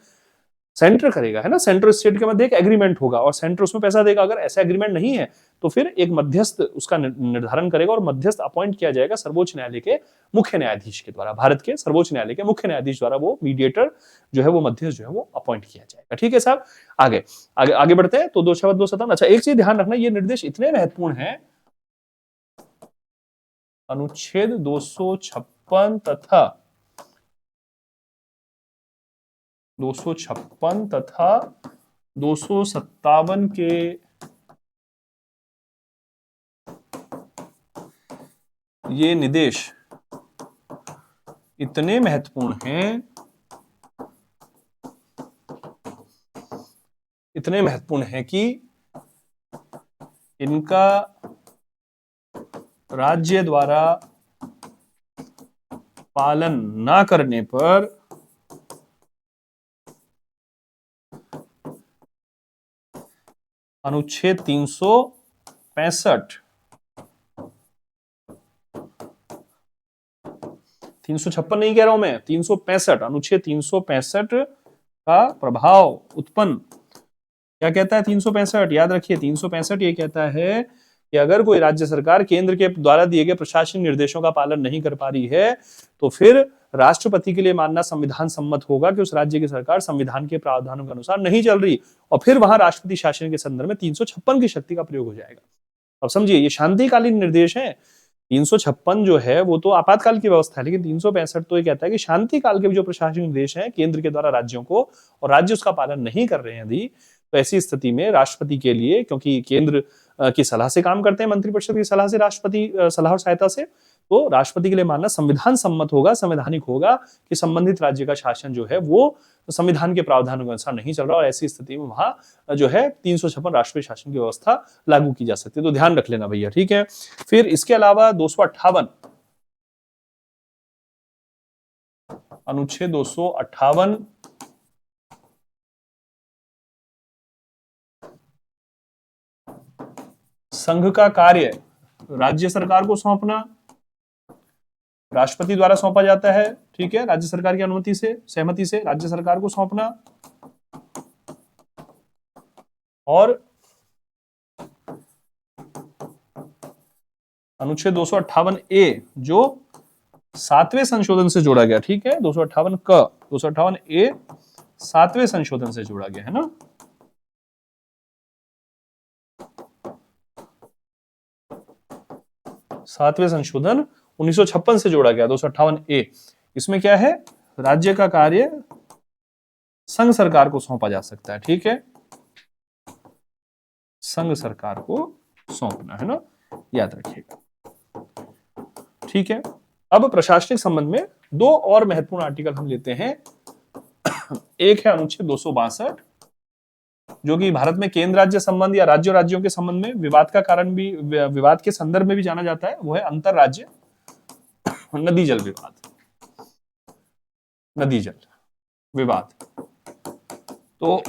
सेंटर करेगा, है ना। सेंटर स्टेट के मध्य एक एग्रीमेंट होगा और सेंटर उसमें पैसा देगा। अगर ऐसा एग्रीमेंट नहीं है तो फिर एक मध्यस्थ उसका निर्धारण करेगा और मध्यस्थ अपॉइंट किया जाएगा सर्वोच्च न्यायालय के मुख्य न्यायाधीश के द्वारा, भारत के सर्वोच्च न्यायालय के मुख्य न्यायाधीश द्वारा वो मीडिएटर जो है वो मध्यस्थ जो है वो अपॉइंट किया जाएगा, ठीक है साहब। आगे आगे आगे बढ़ते हैं। तो 257। अच्छा एक चीज ध्यान रखना, ये निर्देश इतने महत्वपूर्ण है, अनुच्छेद 256 तथा 257 के ये निर्देश इतने महत्वपूर्ण हैं, इतने महत्वपूर्ण हैं कि इनका राज्य द्वारा पालन ना करने पर अनुच्छेद 365 356 नहीं कह रहा हूं मैं, 365 अनुच्छेद 365 का प्रभाव उत्पन्न, क्या कहता है 365, याद रखिए 365 ये कहता है कि अगर कोई राज्य सरकार केंद्र के द्वारा दिए गए प्रशासनिक निर्देशों का पालन नहीं कर पा रही है तो फिर राष्ट्रपति के लिए मानना संविधान सम्मत होगा कि उस राज्य की सरकार संविधान के प्रावधानों के अनुसार नहीं चल रही, और फिर वहां राष्ट्रपति शासन के संदर्भ में 356 की शक्ति का प्रयोग हो जाएगा। अब समझिए ये शांतिकालीन निर्देश है, 356 जो है वो तो आपातकाल की व्यवस्था है, लेकिन 365 तो ये कहता है कि शांति काल के जो प्रशासनिक निर्देश हैं केंद्र के द्वारा राज्यों को, और राज्य उसका पालन नहीं कर रहे हैं यदि, तो ऐसी स्थिति में राष्ट्रपति के लिए, क्योंकि केंद्र की सलाह से काम करते हैं, मंत्रिपरिषद की सलाह से, राष्ट्रपति सलाह और सहायता से, तो राष्ट्रपति के लिए मानना संविधान सम्मत होगा, संवैधानिक होगा कि संबंधित राज्य का शासन जो है वो संविधान के प्रावधानों के अनुसार नहीं चल रहा, और ऐसी स्थिति में वहां जो है 356 राष्ट्रीय शासन की व्यवस्था लागू की जा सकती है। तो ध्यान रख लेना भैया, ठीक है। फिर इसके अलावा 258 अनुच्छेद 258 संघ का कार्य राज्य सरकार को सौंपना, राष्ट्रपति द्वारा सौंपा जाता है, ठीक है, राज्य सरकार की अनुमति से, सहमति से राज्य सरकार को सौंपना, और अनुच्छेद 258 ए जो 7वें संशोधन से जोड़ा गया, ठीक है, 258 ए 7वें संशोधन से जोड़ा गया, है ना। सातवें संशोधन 1956 से जोड़ा गया 258 ए। इसमें क्या है, राज्य का कार्य संघ सरकार को सौंपा जा सकता है, ठीक है, संघ सरकार को सौंपना है ना, याद रखिएगा, ठीक है। अब प्रशासनिक संबंध में दो और महत्वपूर्ण आर्टिकल हम लेते हैं। एक है अनुच्छेद 262, जो कि भारत में केंद्र राज्य संबंध या राज्यों राज्यों के संबंध में विवाद का कारण भी, विवाद के संदर्भ में भी जाना जाता है, वो है अंतर राज्य नदी जल विवाद, नदी जल विवाद। तो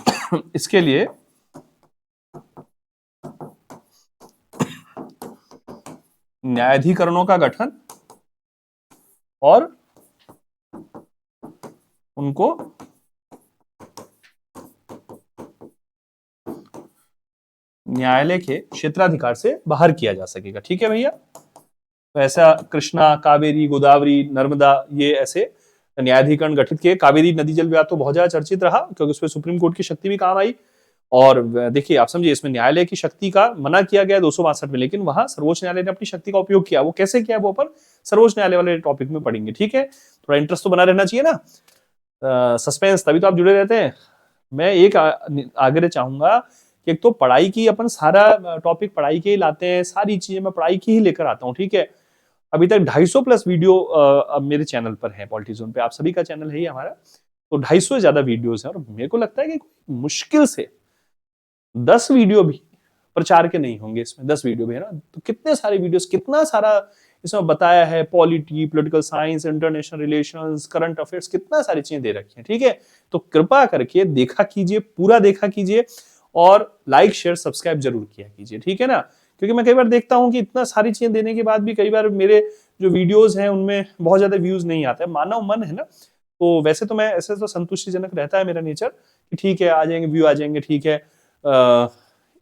इसके लिए न्यायाधिकरणों का गठन और उनको न्यायालय के क्षेत्राधिकार से बाहर किया जा सकेगा, ठीक है भैया। तो ऐसा कृष्णा, कावेरी, गोदावरी, नर्मदा, ये ऐसे न्यायाधिकरण गठित किए। कावेरी नदी जल विवाद तो बहुत ज्यादा चर्चित रहा, क्योंकि उसमें सुप्रीम कोर्ट की शक्ति भी काम आई। और देखिए, आप समझिए, इसमें न्यायालय की शक्ति का मना किया गया 262 में, लेकिन वहां सर्वोच्च न्यायालय ने अपनी शक्ति का उपयोग किया। वो कैसे किया, वो अपन सर्वोच्च न्यायालय वाले टॉपिक में पढ़ेंगे, ठीक है। थोड़ा इंटरेस्ट तो बना रहना चाहिए ना, सस्पेंस, तभी तो आप जुड़े रहते हैं। मैं एक आग्रह चाहूंगा कि एक तो पढ़ाई की, अपन सारा टॉपिक पढ़ाई के ही लाते हैं, सारी चीजें मैं पढ़ाई की ही लेकर आता हूँ, ठीक है। अभी तक 250 प्लस वीडियो मेरे चैनल पर है, पॉलिटिजन पे, आप सभी का चैनल है ही हमारा, तो 250 से ज्यादा वीडियोस हैं। और मेरे को लगता है कि मुश्किल से 10 वीडियो भी प्रचार के नहीं होंगे इसमें, 10 वीडियो भी, है ना। तो कितने सारे वीडियोस, कितना सारा इसमें बताया है, polity, political science, international relations, current affairs, कितना सारी चीजें दे रखी हैं, ठीक है। तो कृपा करके देखा कीजिए, पूरा देखा कीजिए, और लाइक शेयर सब्सक्राइब जरूर किया कीजिए, ठीक है ना। क्योंकि मैं कई बार देखता हूं कि इतना सारी चीजें देने के बाद भी कई बार मेरे जो वीडियोस हैं उनमें बहुत ज्यादा व्यूज नहीं आते। मानव मन है ना, तो वैसे तो मैं ऐसे तो संतुष्टिजनक रहता है मेरा नेचर कि ठीक है, आ जाएंगे व्यू, आ जाएंगे, ठीक है,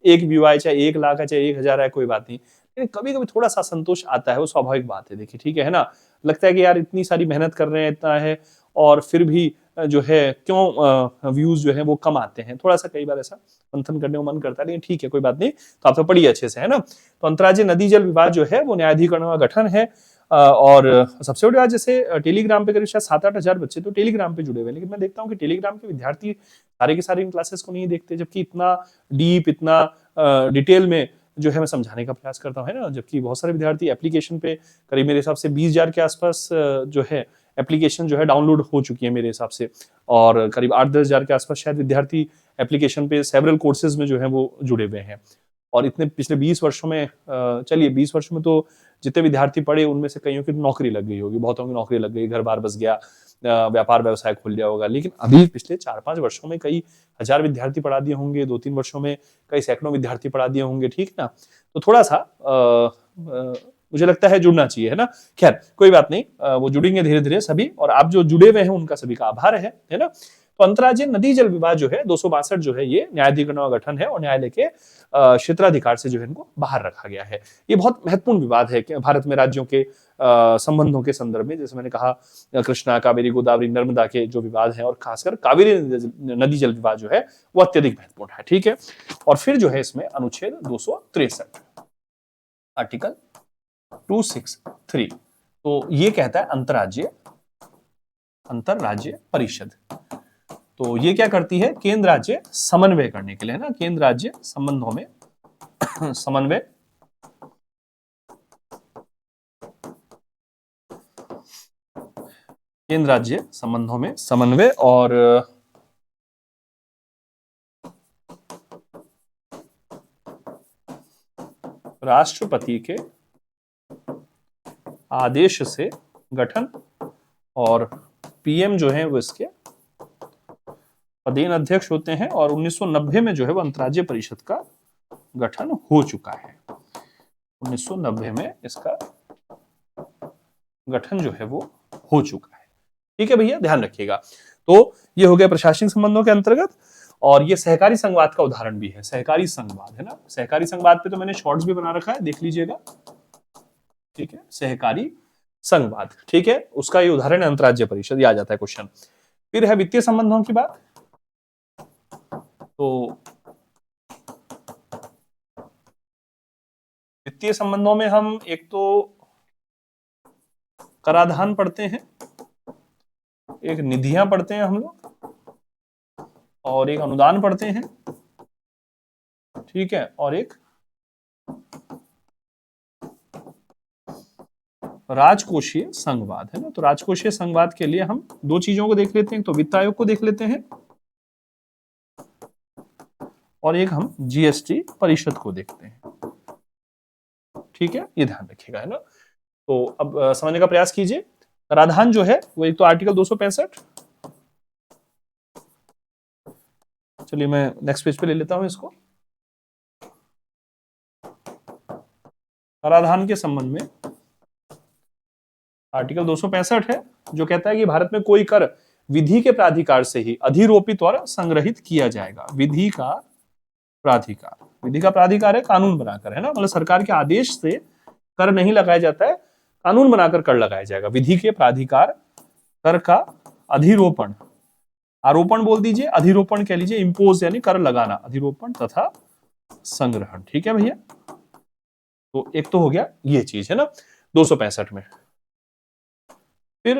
एक व्यू आए, चाहे 1 लाख है, चाहे 1000 है, कोई बात नहीं। लेकिन कभी कभी थोड़ा सा संतोष आता है, वो स्वाभाविक बात है, देखिए, ठीक है ना। लगता है कि यार इतनी सारी मेहनत कर रहे हैं, इतना है, और फिर भी जो है क्यों व्यूज जो है वो कम आते हैं, थोड़ा सा कई बार ऐसा मंथन करने को मन करता है। लेकिन ठीक है, कोई बात नहीं, तो आप तो पढ़िए अच्छे से, है ना। तो अंतर्राज्यीय नदी जल विवाद जो है वो न्यायाधिकरणों का गठन है। और सबसे बड़ी बात, जैसे टेलीग्राम पे करीब शायद 7-8 हजार बच्चे तो टेलीग्राम पे जुड़े हुए हैं, लेकिन मैं देखता हूँ कि टेलीग्राम के विद्यार्थी सारे के सारे इन क्लासेस को नहीं देखते, जबकि इतना डीप, इतना डिटेल में जो है मैं समझाने का प्रयास करता हूँ, है ना। जबकि बहुत सारे विद्यार्थी एप्लीकेशन पे, करीब मेरे हिसाब से 20,000 के आसपास जो है एप्लीकेशन जो है डाउनलोड हो चुकी है मेरे हिसाब से, और करीब 8-10 हजार के आसपास शायद विद्यार्थी एप्लीकेशन पे सेवरल कोर्सेज में जो है वो जुड़े हुए हैं। और इतने पिछले 20 वर्षों में, चलिए 20 वर्षों में तो जितने विद्यार्थी पढ़े उनमें से कईयों की नौकरी लग गई होगी, बहुतों की नौकरी लग गई, घर बार बस गया, व्यापार व्यवसाय खुल गया होगा। लेकिन अभी पिछले 4-5 वर्षों में कई हजार विद्यार्थी पढ़ा दिए होंगे, 2-3 वर्षों में कई सैकड़ों विद्यार्थी पढ़ा दिए होंगे, ठीक ना। तो थोड़ा सा मुझे लगता है जुड़ना चाहिए, है ना। खैर कोई बात नहीं, वो जुड़ेंगे धीरे धीरे सभी, और आप जो जुड़े हुए हैं उनका सभी का आभार है ना। तो अंतर्राज्यीय नदी जल विवाद जो है 262 जो है, ये न्यायाधिकरणों का गठन है, और न्यायालय के क्षेत्राधिकार से जो है इनको बाहर रखा गया है। ये बहुत महत्वपूर्ण विवाद है कि भारत में राज्यों के संबंधों के संदर्भ में, जैसे मैंने कहा, कृष्णा, कावेरी, गोदावरी, नर्मदा के जो विवाद हैं, और खासकर कावेरी नदी जल विवाद जो है वो अत्यधिक महत्वपूर्ण है, ठीक है। और फिर जो है इसमें अनुच्छेद 263, आर्टिकल 263, तो ये कहता है अंतरराज्यीय परिषद। तो ये क्या करती है, केंद्र राज्य समन्वय करने के लिए, है ना, केंद्र राज्य संबंधों में समन्वय, केंद्र राज्य संबंधों में समन्वय, और राष्ट्रपति के आदेश से गठन, और पीएम जो है वो इसके पदेन अध्यक्ष होते हैं। और 1990 में जो है वो अंतर्राज्यीय परिषद का गठन हो चुका है। 1990 में इसका गठन जो है वो हो चुका है, ठीक है भैया, ध्यान रखिएगा। तो ये हो गया प्रशासनिक संबंधों के अंतर्गत। और ये सहकारी संघवाद का उदाहरण भी है, सहकारी संघवाद, है ना। सहकारी संघवाद पे तो मैंने शॉर्ट्स भी बना रखा है, देख लीजिएगा, ठीक है, सहकारी संघवाद, ठीक है, उसका ये उदाहरण है अंतर्राज्यीय परिषद, ये आ जाता है क्वेश्चन। फिर है वित्तीय संबंधों की बात। तो वित्तीय संबंधों में हम एक तो कराधान पढ़ते हैं, एक निधियां पढ़ते हैं हम लोग, और एक अनुदान पढ़ते हैं, ठीक है, और एक राजकोषीय संघवाद है ना। तो राजकोषीय संघवाद के लिए हम दो चीजों को देख लेते हैं, तो वित्त आयोग को देख लेते हैं और एक हम जीएसटी परिषद को देखते हैं, ठीक है, ये ध्यान रखिएगा, है ना। तो अब समझने का प्रयास कीजिए। कराधान जो है वो एक तो आर्टिकल 265, चलिए मैं नेक्स्ट पेज पे ले लेता हूं इसको। कराधान के संबंध में आर्टिकल 265 है, जो कहता है कि भारत में कोई कर विधि के प्राधिकार से ही अधिरोपित और संग्रहित किया जाएगा। विधि का प्राधिकार, विधि का प्राधिकार है कानून बनाकर, है ना, मतलब सरकार के आदेश से कर नहीं लगाया जाता है, कानून बनाकर कर लगाया जाएगा। विधि के प्राधिकार कर का अधिरोपण, आरोपण बोल दीजिए, अधिरोपण कह लीजिए, इम्पोज यानी कर लगाना, अधिरोपण तथा संग्रहण, ठीक है भैया। तो एक तो हो गया ये चीज, है ना, 265 में। फिर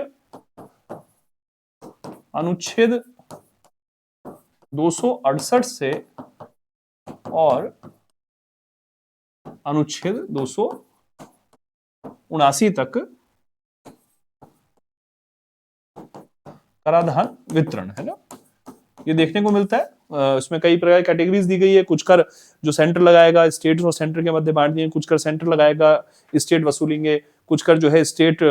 अनुच्छेद 268 से और अनुच्छेद 279 तक कराधान वितरण, है ना, ये देखने को मिलता है। इसमें कई प्रकार की कैटेगरीज दी गई है। कुछ कर जो सेंटर लगाएगा, स्टेट और सेंटर के मध्य बांट दिए, कुछ कर सेंटर लगाएगा, स्टेट वसूलेंगे, कुछ कर जो है स्टेट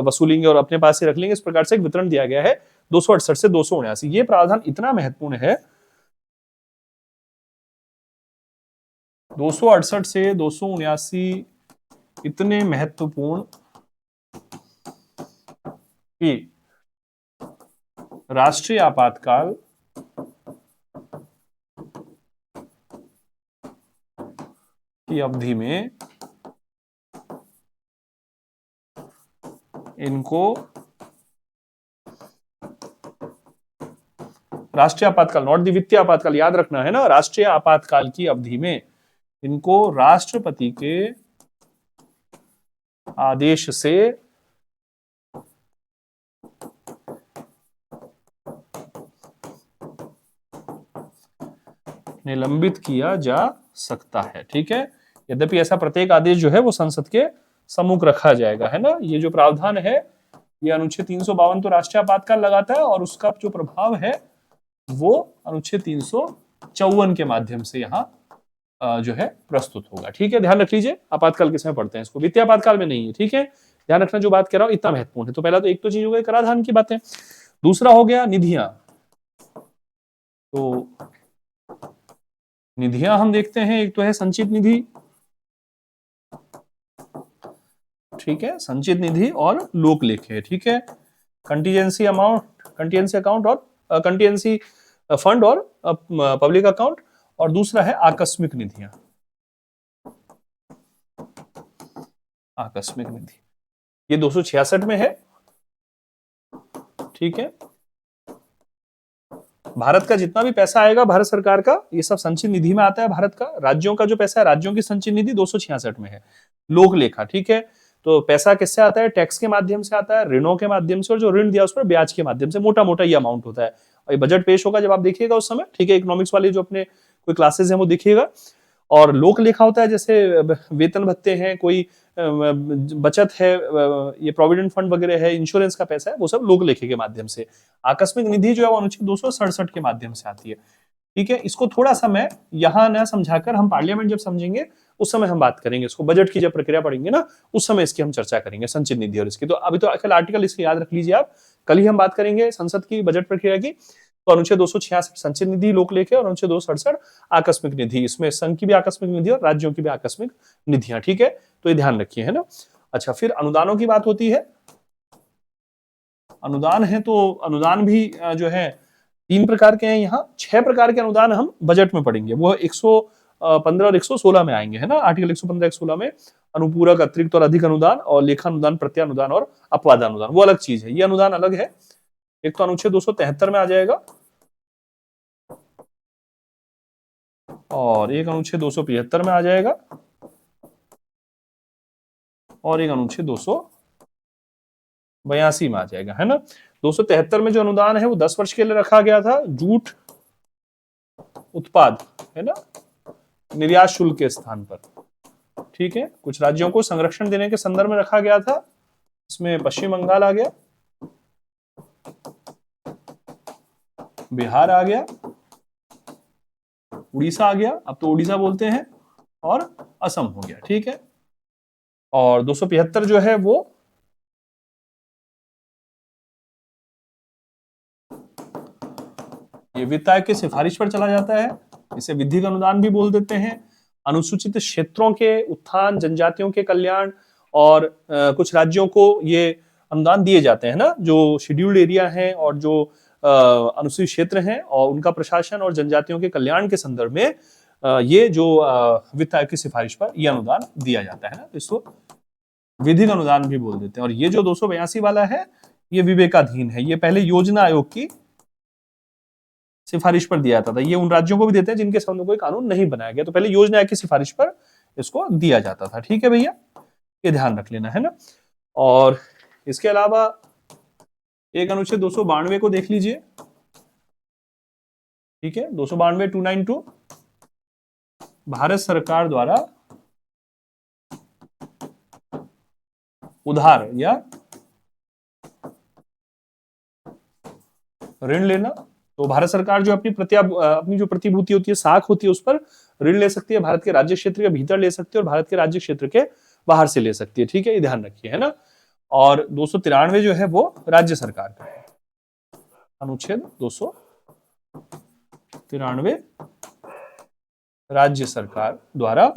वसूलेंगे और अपने पास से रख लेंगे। इस प्रकार से एक वितरण दिया गया है 268 से 279। ये प्रावधान इतना महत्वपूर्ण है, 268 से 279 इतने महत्वपूर्ण कि राष्ट्रीय आपातकाल की अवधि में इनको, राष्ट्रीय आपातकाल नॉट द वित्तीय आपातकाल, याद रखना है ना, राष्ट्रीय आपातकाल की अवधि में इनको राष्ट्रपति के आदेश से निलंबित किया जा सकता है, ठीक है। यद्यपि ऐसा प्रत्येक आदेश जो है वो संसद के सम्मुख रखा जाएगा, है ना। ये जो प्रावधान है, ये अनुच्छेद 352 तो राष्ट्रीय आपातकाल लगाता है, और उसका जो प्रभाव है वो अनुच्छेद 354 के माध्यम से यहाँ जो है प्रस्तुत होगा, ठीक है। ध्यान रख लीजिए, आपातकाल किस में पढ़ते हैं इसको, वित्तीय आपातकाल में नहीं है, ठीक है। ध्यान रखना, जो बात कर रहा हूं इतना महत्वपूर्ण है। तो पहला तो एक तो चीज हो गई कराधान की बातें, दूसरा हो गया निधियां। तो निधियां हम देखते हैं, एक तो है संचित निधि, ठीक है, संचित निधि और लोक लेखे, ठीक है, कंटीजेंसी अमाउंट, कंटीजेंसी अकाउंट और कंटीजेंसी फंड और पब्लिक अकाउंट, और दूसरा है आकस्मिक निधियां, आकस्मिक निधि, ये 266 में है, ठीक है। भारत का जितना भी पैसा आएगा भारत सरकार का, ये सब संचित निधि में आता है। भारत का राज्यों का जो पैसा है, राज्यों की संचित निधि 266 में है। लोक लेखा, ठीक है, तो पैसा किससे आता है, टैक्स के माध्यम से आता है, ऋणों के माध्यम से, और जो ऋण दिया उस पर ब्याज के माध्यम से, मोटा मोटा ये अमाउंट होता है। और ये बजट पेश होगा जब आप देखिएगा उस समय, ठीक है, इकोनॉमिक्स वाले जो अपने कोई क्लासेस हैं वो देखिएगा। और लोक लेखा होता है जैसे वेतन भत्ते हैं, कोई बचत है, ये प्रोविडेंट फंड वगैरह है, इंश्योरेंस का पैसा है, वो सब लोक लेखे के माध्यम से। आकस्मिक निधि जो है वो अनुच्छेद 267 के माध्यम से आती है, ठीक है। इसको थोड़ा सा मैं यहां ना समझाकर, हम पार्लियामेंट जब समझेंगे उस समय हम बात करेंगे इसको, बजट की जब प्रक्रिया पढ़ेंगे ना उस समय इसकी हम चर्चा करेंगे, संचित निधि और इसकी। तो अभी तो अकल आर्टिकल इसके याद रख लीजिए आप, कल ही हम बात करेंगे संसद की बजट प्रक्रिया की। तो अनुच्छेद 266 संचित निधि लोक लेखे और अनुच्छेद 267 आकस्मिक निधि, इसमें संघ की भी आकस्मिक निधि और राज्यों की भी आकस्मिक निधियां, ठीक है, तो ये ध्यान रखिए, है ना। अच्छा, फिर अनुदानों की बात होती है। अनुदान है तो अनुदान भी जो है 3 प्रकार के हैं, यहाँ 6 प्रकार के अनुदान हम बजट में पढ़ेंगे, वो 115 और 116 में आएंगे, है ना। आर्टिकल 115 116 में अनुपूरक, अतिरिक्त और अधिक अनुदान, और लेखा अनुदान, प्रत्यानुदान और अपवाद अनुदान, वो अलग चीज है, ये अनुदान अलग है। एक तो अनुच्छेद 273 में आ जाएगा, और एक अनुच्छेद 275 में आ जाएगा, और एक अनुच्छेद 282 में आ जाएगा, है ना। 273 में जो अनुदान है वो 10 वर्ष के लिए रखा गया था जूट उत्पाद, है ना, निर्यात शुल्क के स्थान पर। ठीक है, कुछ राज्यों को संरक्षण देने के संदर्भ में रखा गया था, इसमें पश्चिम बंगाल आ गया, बिहार आ गया, उड़ीसा आ गया, अब तो उड़ीसा बोलते हैं, और असम हो गया। ठीक है, और 275 जो है वो ये वित्त आयोग की सिफारिश पर चला जाता है, इसे विधिक अनुदान भी बोल देते हैं। अनुसूचित क्षेत्रों के उत्थान, जनजातियों के कल्याण और कुछ राज्यों को ये अनुदान दिए जाते हैं ना, जो शेड्यूल्ड एरिया हैं और जो अनुसूचित क्षेत्र हैं, और उनका प्रशासन और जनजातियों के कल्याण के संदर्भ में ये जो वित्त आयोग की सिफारिश पर यह अनुदान दिया जाता है ना, इसको विधिक अनुदान भी बोल देते हैं। और ये जो 282 वाला है ये विवेकाधीन है, ये पहले योजना आयोग की सिफारिश पर दिया जाता था। ये उन राज्यों को भी देते हैं जिनके सामने कोई कानून नहीं बनाया गया, तो पहले योजना आयोग की सिफारिश पर इसको दिया जाता था। ठीक है भैया, ये ध्यान रख लेना, है ना। और इसके अलावा एक अनुच्छेद 292 को देख लीजिए। ठीक है, 292 292 भारत सरकार द्वारा उधार या ऋण लेना। तो भारत सरकार जो अपनी जो प्रतिभूति होती है, साख होती है, उस पर ऋण ले सकती है, भारत के राज्य क्षेत्र के भीतर ले सकती है और भारत के राज्य क्षेत्र के बाहर से ले सकती है। ठीक है, ये ध्यान रखिए, है ना। और 293 जो है वो राज्य सरकार का है, अनुच्छेद 293 राज्य सरकार द्वारा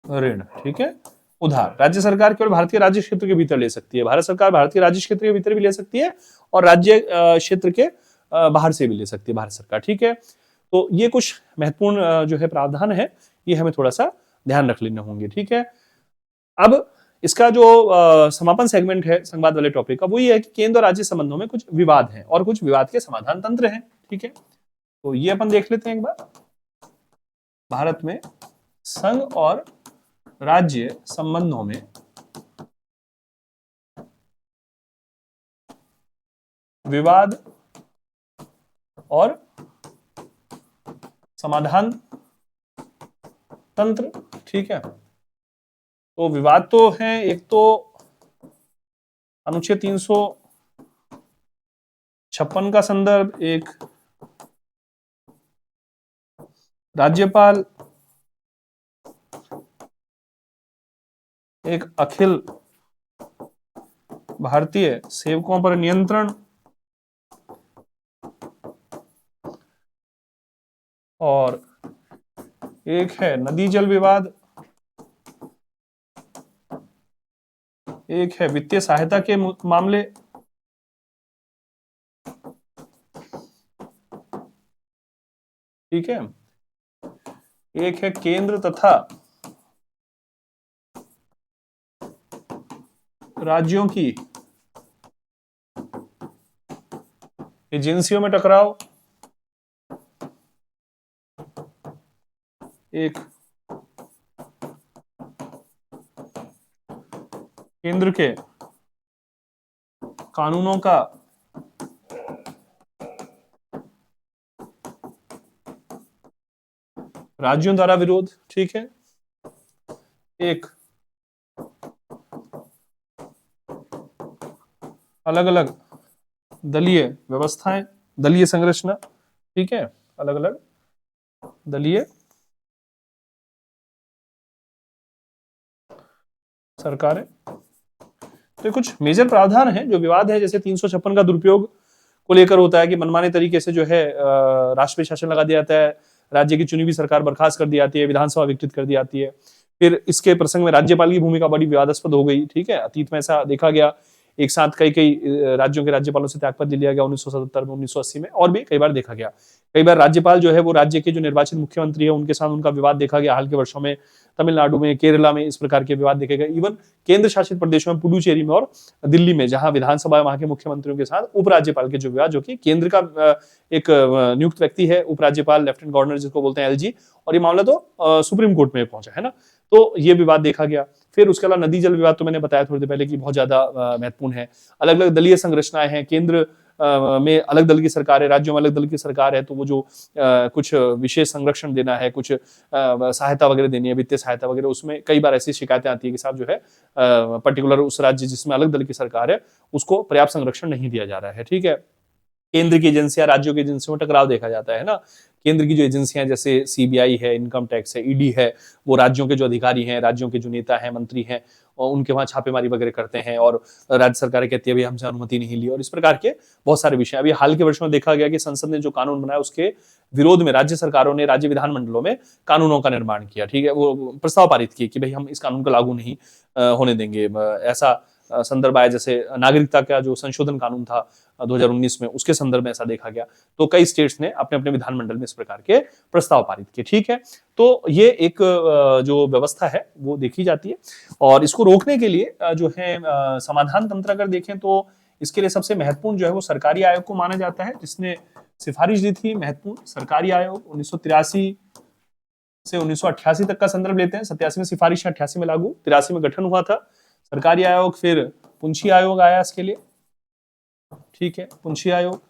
ऋण। ठीक है, उधार राज्य सरकार केवल भारत के राज्य क्षेत्र के भीतर ले सकती है, भारत सरकार भारत के राज्य क्षेत्र के भीतर भी ले सकती है और राज्य क्षेत्र के बाहर से भी ले सकती है भारत सरकार। ठीक है, तो ये कुछ महत्वपूर्ण जो है प्रावधान है, ये हमें थोड़ा सा ध्यान रख लेने होंगे। ठीक है, अब इसका जो समापन सेगमेंट है संवाद वाले टॉपिक का, वो ये है कि केंद्र और राज्य संबंधों में कुछ विवाद हैं और कुछ विवाद के समाधान तंत्र हैं। ठीक है, तो ये अपन देख लेते हैं एक बार। भारत में संघ और राज्य संबंधों में विवाद और समाधान तंत्र। ठीक है, तो विवाद तो है, एक तो अनुच्छेद 356 का संदर्भ, एक राज्यपाल, एक अखिल भारतीय सेवकों पर नियंत्रण, और एक है नदी जल विवाद, एक है वित्तीय सहायता के मामले, ठीक है, एक है केंद्र तथा राज्यों की एजेंसियों में टकराव, एक केंद्र के कानूनों का राज्यों द्वारा विरोध। ठीक है, एक अलग अलग दलीय व्यवस्थाएं, दलीय संरचना। ठीक है, अलग अलग दलीय सरकारें। तो कुछ मेजर प्रावधान है जो विवाद है, जैसे 356 का दुरुपयोग को लेकर होता है कि मनमाने तरीके से जो है राष्ट्रीय शासन लगा दिया जाता है, राज्य की चुनी हुई सरकार बर्खास्त कर दी जाती है, विधानसभा विकृत कर दी जाती है। फिर इसके प्रसंग में राज्यपाल की भूमिका बड़ी विवादास्पद हो गई। ठीक है, अतीत में ऐसा देखा गया, एक साथ कई राज्यों के राज्यपालों से त्यागपत्र लिया गया 1977 में, 1980 में, और भी कई बार देखा गया। कई बार राज्यपाल जो है वो राज्य के जो निर्वाचित मुख्यमंत्री है उनके साथ उनका विवाद देखा गया हाल के वर्षों में, तमिलनाडु में, केरला में इस प्रकार के विवाद देखे गए। इवन केंद्र शासित प्रदेशों में, पुडुचेरी में और दिल्ली में, जहां विधानसभा वहां के मुख्यमंत्रियों के साथ उपराज्यपाल के जो विवाद, जो कि केंद्र का एक नियुक्त व्यक्ति है उपराज्यपाल, लेफ्टिनेंट गवर्नर जिसको बोलते हैं एलजी, और ये मामला तो सुप्रीम कोर्ट में पहुंचा है ना, तो ये विवाद देखा गया। फिर उसके अलावा नदी जल विवाद तो मैंने बताया थोड़ी देर पहले कि बहुत ज्यादा महत्वपूर्ण है। अलग अलग दलीय संरचनाएं हैं, केंद्र में अलग दल की सरकार है, राज्यों में अलग दल की सरकार है, तो वो जो कुछ विशेष संरक्षण देना है, कुछ सहायता वगैरह देनी है, वित्तीय सहायता वगैरह, उसमें कई बार ऐसी शिकायतें आती है कि साहब जो है पर्टिकुलर उस राज्य जिसमें अलग दल की सरकार है उसको पर्याप्त संरक्षण नहीं दिया जा रहा है। ठीक है, केंद्र की एजेंसियां राज्यों की एजेंसियों में टकराव देखा जाता है ना। केंद्र की जो एजेंसियां जैसे सीबीआई है, इनकम टैक्स है, ईडी है, वो राज्यों के जो अधिकारी हैं, राज्यों के जो नेता हैं, मंत्री हैं, और उनके वहां छापेमारी वगैरह करते हैं, और राज्य सरकारें कहती है अभी हमसे अनुमति नहीं ली, और इस प्रकार के बहुत सारे विषय। अभी हाल के वर्षों में देखा गया कि संसद ने जो कानून बनाया उसके विरोध में राज्य सरकारों ने राज्य विधानमंडलों में कानूनों का निर्माण किया। ठीक है, वो प्रस्ताव पारित किए कि भाई हम इस कानून को लागू नहीं होने देंगे। ऐसा संदर्भ आया, जैसे नागरिकता का जो संशोधन कानून था 2019 में, उसके संदर्भ में ऐसा देखा गया। तो कई स्टेट्स ने अपने अपने विधानमंडल में इस प्रकार के प्रस्ताव पारित किए। ठीक है, तो ये एक जो व्यवस्था है वो देखी जाती है, और इसको रोकने के लिए जो है समाधान तंत्र अगर देखें तो इसके लिए सबसे महत्वपूर्ण जो है वो सरकारी आयोग को माना जाता है, जिसने सिफारिश दी थी। महत्वपूर्ण सरकारी आयोग 1983 से 1988 तक का संदर्भ लेते हैं। 87 में सिफारिश, 88 में लागू, 83 में गठन हुआ था सरकारी आयोग। फिर पुंछी आयोग आया इसके लिए। ठीक है, पुंछी आयोग।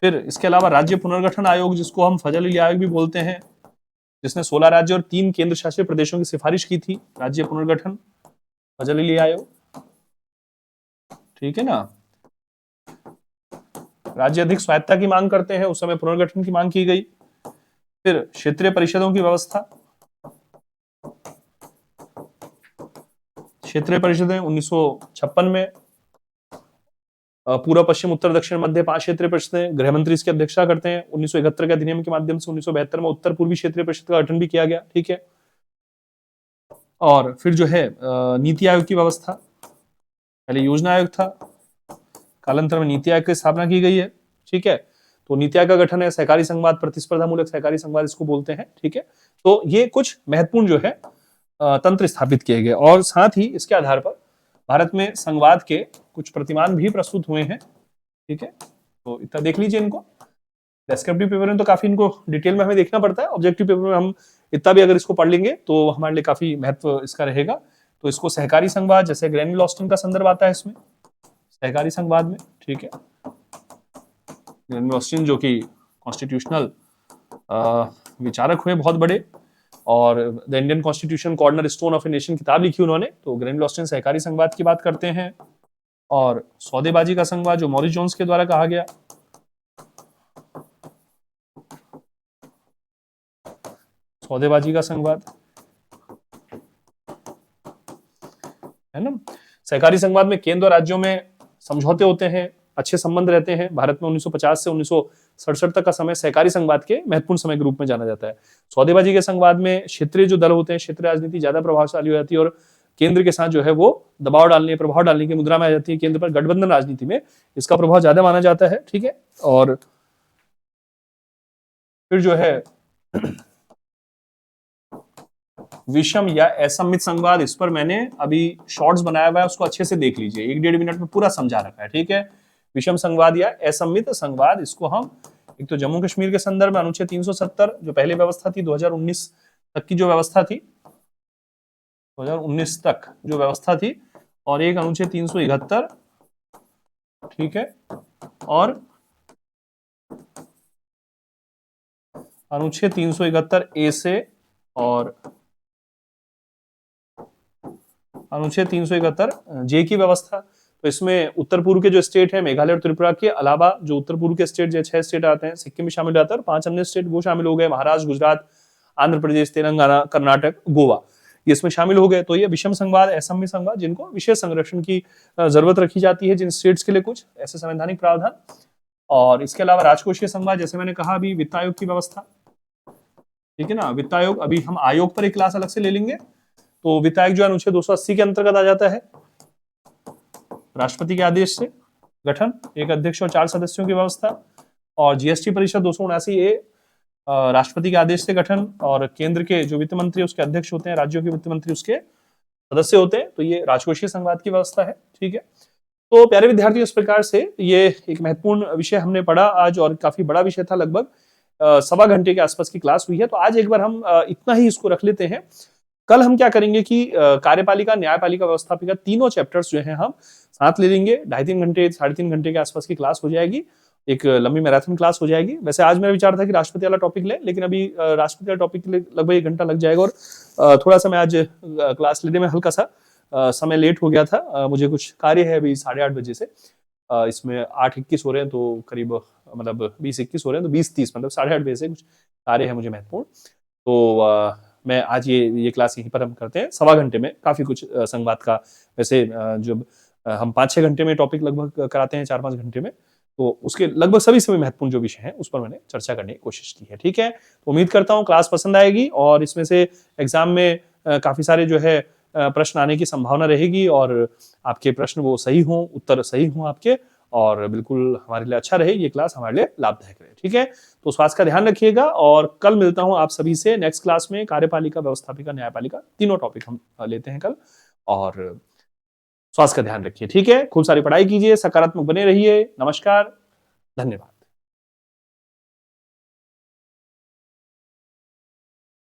फिर इसके अलावा राज्य पुनर्गठन आयोग, जिसको हम फजल अली आयोग भी बोलते हैं, जिसने 16 राज्य और 3 केंद्र शासित प्रदेशों की सिफारिश की थी। राज्य पुनर्गठन, फजल अली आयोग। ठीक है ना, राज्य अधिक स्वायत्तता की मांग करते हैं, उस समय पुनर्गठन की मांग की गई। फिर क्षेत्रीय परिषदों की व्यवस्था, क्षेत्रीय परिषदें 1956 में, पूर्व पश्चिम उत्तर दक्षिण मध्य 5 क्षेत्रीय परिषदें, गृह मंत्री इसकी अध्यक्षता करते हैं। 1971 के अधिनियम के माध्यम से 1972 में उत्तर पूर्वी क्षेत्रीय परिषद का गठन भी किया गया। ठीक है, और फिर जो है नीति आयोग की व्यवस्था, पहले योजना आयोग था, कालांतर में नीति आयोग की स्थापना की गई है। ठीक है, तो नीति आयोग का गठन है। सहकारी संवाद, प्रतिस्पर्धा मूलक सहकारी संवाद इसको बोलते हैं। ठीक है, तो ये कुछ महत्वपूर्ण जो है तंत्र स्थापित किए गए, और साथ ही इसके आधार पर भारत में संवाद के कुछ प्रतिमान भी प्रस्तुत हुए हैं। ठीक है, तो इतना देख लीजिए इनको। डेस्क्रिप्टिव पेपर में तो काफी इनको डिटेल में हमें देखना पड़ता है, ऑब्जेक्टिव पेपर में हम इतना भी अगर इसको पढ़ लेंगे तो हमारे लिए काफी महत्व इसका रहेगा। तो इसको सहकारी संवाद, जैसे ग्रैनी लॉस्टन का संदर्भ आता है इसमें सहकारी संवाद में। ठीक है, ग्रैनी लॉस्टन जो कि कॉन्स्टिट्यूशनल विचारक हुए बहुत बड़े, और the Indian constitution corner stone of a nation किताब लिखी उन्होंने। तो ग्रैनी लॉस्टन सहकारी संवाद की बात करते हैं। और सौदेबाजी का संवाद, जो मॉरिस जोन्स के द्वारा कहा गया, सौदेबाजी का संवाद है ना। सहकारी संवाद में केंद्र और राज्यों में समझौते होते हैं, अच्छे संबंध रहते हैं। भारत में 1950 से 1967 तक का समय सहकारी संवाद के महत्वपूर्ण समय के रूप में जाना जाता है। सौदेबाजी के संवाद में क्षेत्रीय जो दल होते हैं, क्षेत्रीय राजनीति ज्यादा प्रभावशाली हो जाती है, और केंद्र के साथ जो है वो दबाव डालने, प्रभाव डालने की मुद्रा में आ जाती है। केंद्र पर गठबंधन राजनीति में इसका प्रभाव ज्यादा माना जाता है। ठीक है, और फिर जो है विषम या असम्मित संवाद, इस पर मैंने अभी शॉर्ट्स बनाया हुआ है, उसको अच्छे से देख लीजिए, 1-1.5 मिनट में पूरा समझा रखा है। ठीक है, विषम संवाद या असम्मित संवाद, इसको हम एक तो जम्मू कश्मीर के संदर्भ में अनुच्छेद 370 जो पहले व्यवस्था थी 2019 तक की जो व्यवस्था थी, 2019 तक जो व्यवस्था थी, और एक अनुच्छेद 371, ठीक है, और अनुच्छेद 371 ए से और अनुच्छेद 371 जे की व्यवस्था। तो इसमें उत्तर पूर्व के जो स्टेट है, मेघालय और त्रिपुरा के अलावा जो उत्तर पूर्व के स्टेट, जो 6 स्टेट आते हैं, सिक्किम भी शामिल रहता है, और 5 अन्य स्टेट वो शामिल हो गए, महाराष्ट्र, गुजरात, आंध्र प्रदेश, तेलंगाना, कर्नाटक, गोवा, ये इसमें शामिल हो गए। तो ये विषम संवाद, असम्मित संवाद, जिनको विशेष संरक्षण की जरूरत रखी जाती है जिन स्टेट्स के लिए, कुछ ऐसे संवैधानिक प्रावधान। और इसके अलावा राजकोषीय संवाद, जैसे मैंने कहा अभी, वित्त आयोग की व्यवस्था। ठीक है ना, वित्त आयोग, अभी हम आयोग पर एक क्लास अलग से ले लेंगे। तो वित्त आयोग जो है अनुच्छेद 280 के अंतर्गत आ जाता है, राष्ट्रपति के आदेश से गठन, एक अध्यक्ष और 4 सदस्यों की व्यवस्था। और जीएसटी परिषद 279A राष्ट्रपति के आदेश से गठन, और केंद्र के जो वित्त मंत्री उसके अध्यक्ष होते हैं, राज्यों के वित्त मंत्री उसके सदस्य होते हैं। तो ये राजकोषीय संवाद की व्यवस्था है। ठीक है, तो प्यारे विद्यार्थियों, इस प्रकार से ये एक महत्वपूर्ण विषय हमने पढ़ा आज, और काफी बड़ा विषय था, लगभग 1.25 घंटे के आसपास की क्लास हुई है। तो आज एक बार हम इतना ही इसको रख लेते हैं। कल हम क्या करेंगे कि कार्यपालिका, न्यायपालिका, व्यवस्थापिका, तीनों चैप्टर्स जो हैं हम साथ ले लेंगे। 2.5-3 घंटे, 3.5 घंटे के आसपास की क्लास हो जाएगी, एक लंबी मैराथन क्लास हो जाएगी। वैसे आज मेरा विचार था कि राष्ट्रपति वाला टॉपिक ले, लेकिन अभी राष्ट्रपति वाला टॉपिक के लिए लगभग 1 घंटा लग जाएगा, और थोड़ा सा मैं आज क्लास लेने में हल्का सा समय लेट हो गया था। मुझे कुछ कार्य है अभी 8:30 बजे से, इसमें 8:21 हो रहे हैं, तो करीब मतलब 20:21 हो रहे हैं, तो 20:30 मतलब 8:30 बजे से कुछ कार्य है मुझे महत्वपूर्ण। तो मैं आज ये क्लास यहीं पर हम करते हैं। 1.25 घंटे में काफी कुछ संवाद का, वैसे जो हम 5-6 घंटे में टॉपिक लगभग कराते हैं, 4-5 घंटे में, तो उसके लगभग सभी महत्वपूर्ण जो विषय हैं उस पर मैंने चर्चा करने की कोशिश की है। ठीक है, तो उम्मीद करता हूँ क्लास पसंद आएगी, और इसमें से एग्जाम में काफी सारे जो है प्रश्न आने की संभावना रहेगी, और आपके प्रश्न वो सही हों, उत्तर सही हों आपके, और बिल्कुल हमारे लिए अच्छा रहे, ये क्लास हमारे लिए लाभदायक रहे। ठीक है, तो स्वास्थ्य का ध्यान रखिएगा, और कल मिलता हूं आप सभी से नेक्स्ट क्लास में। कार्यपालिका, व्यवस्थापिका, न्यायपालिका, तीनों टॉपिक हम लेते हैं कल, और स्वास्थ्य का ध्यान रखिए। ठीक है, खूब सारी पढ़ाई कीजिए, सकारात्मक बने रहिए। नमस्कार, धन्यवाद।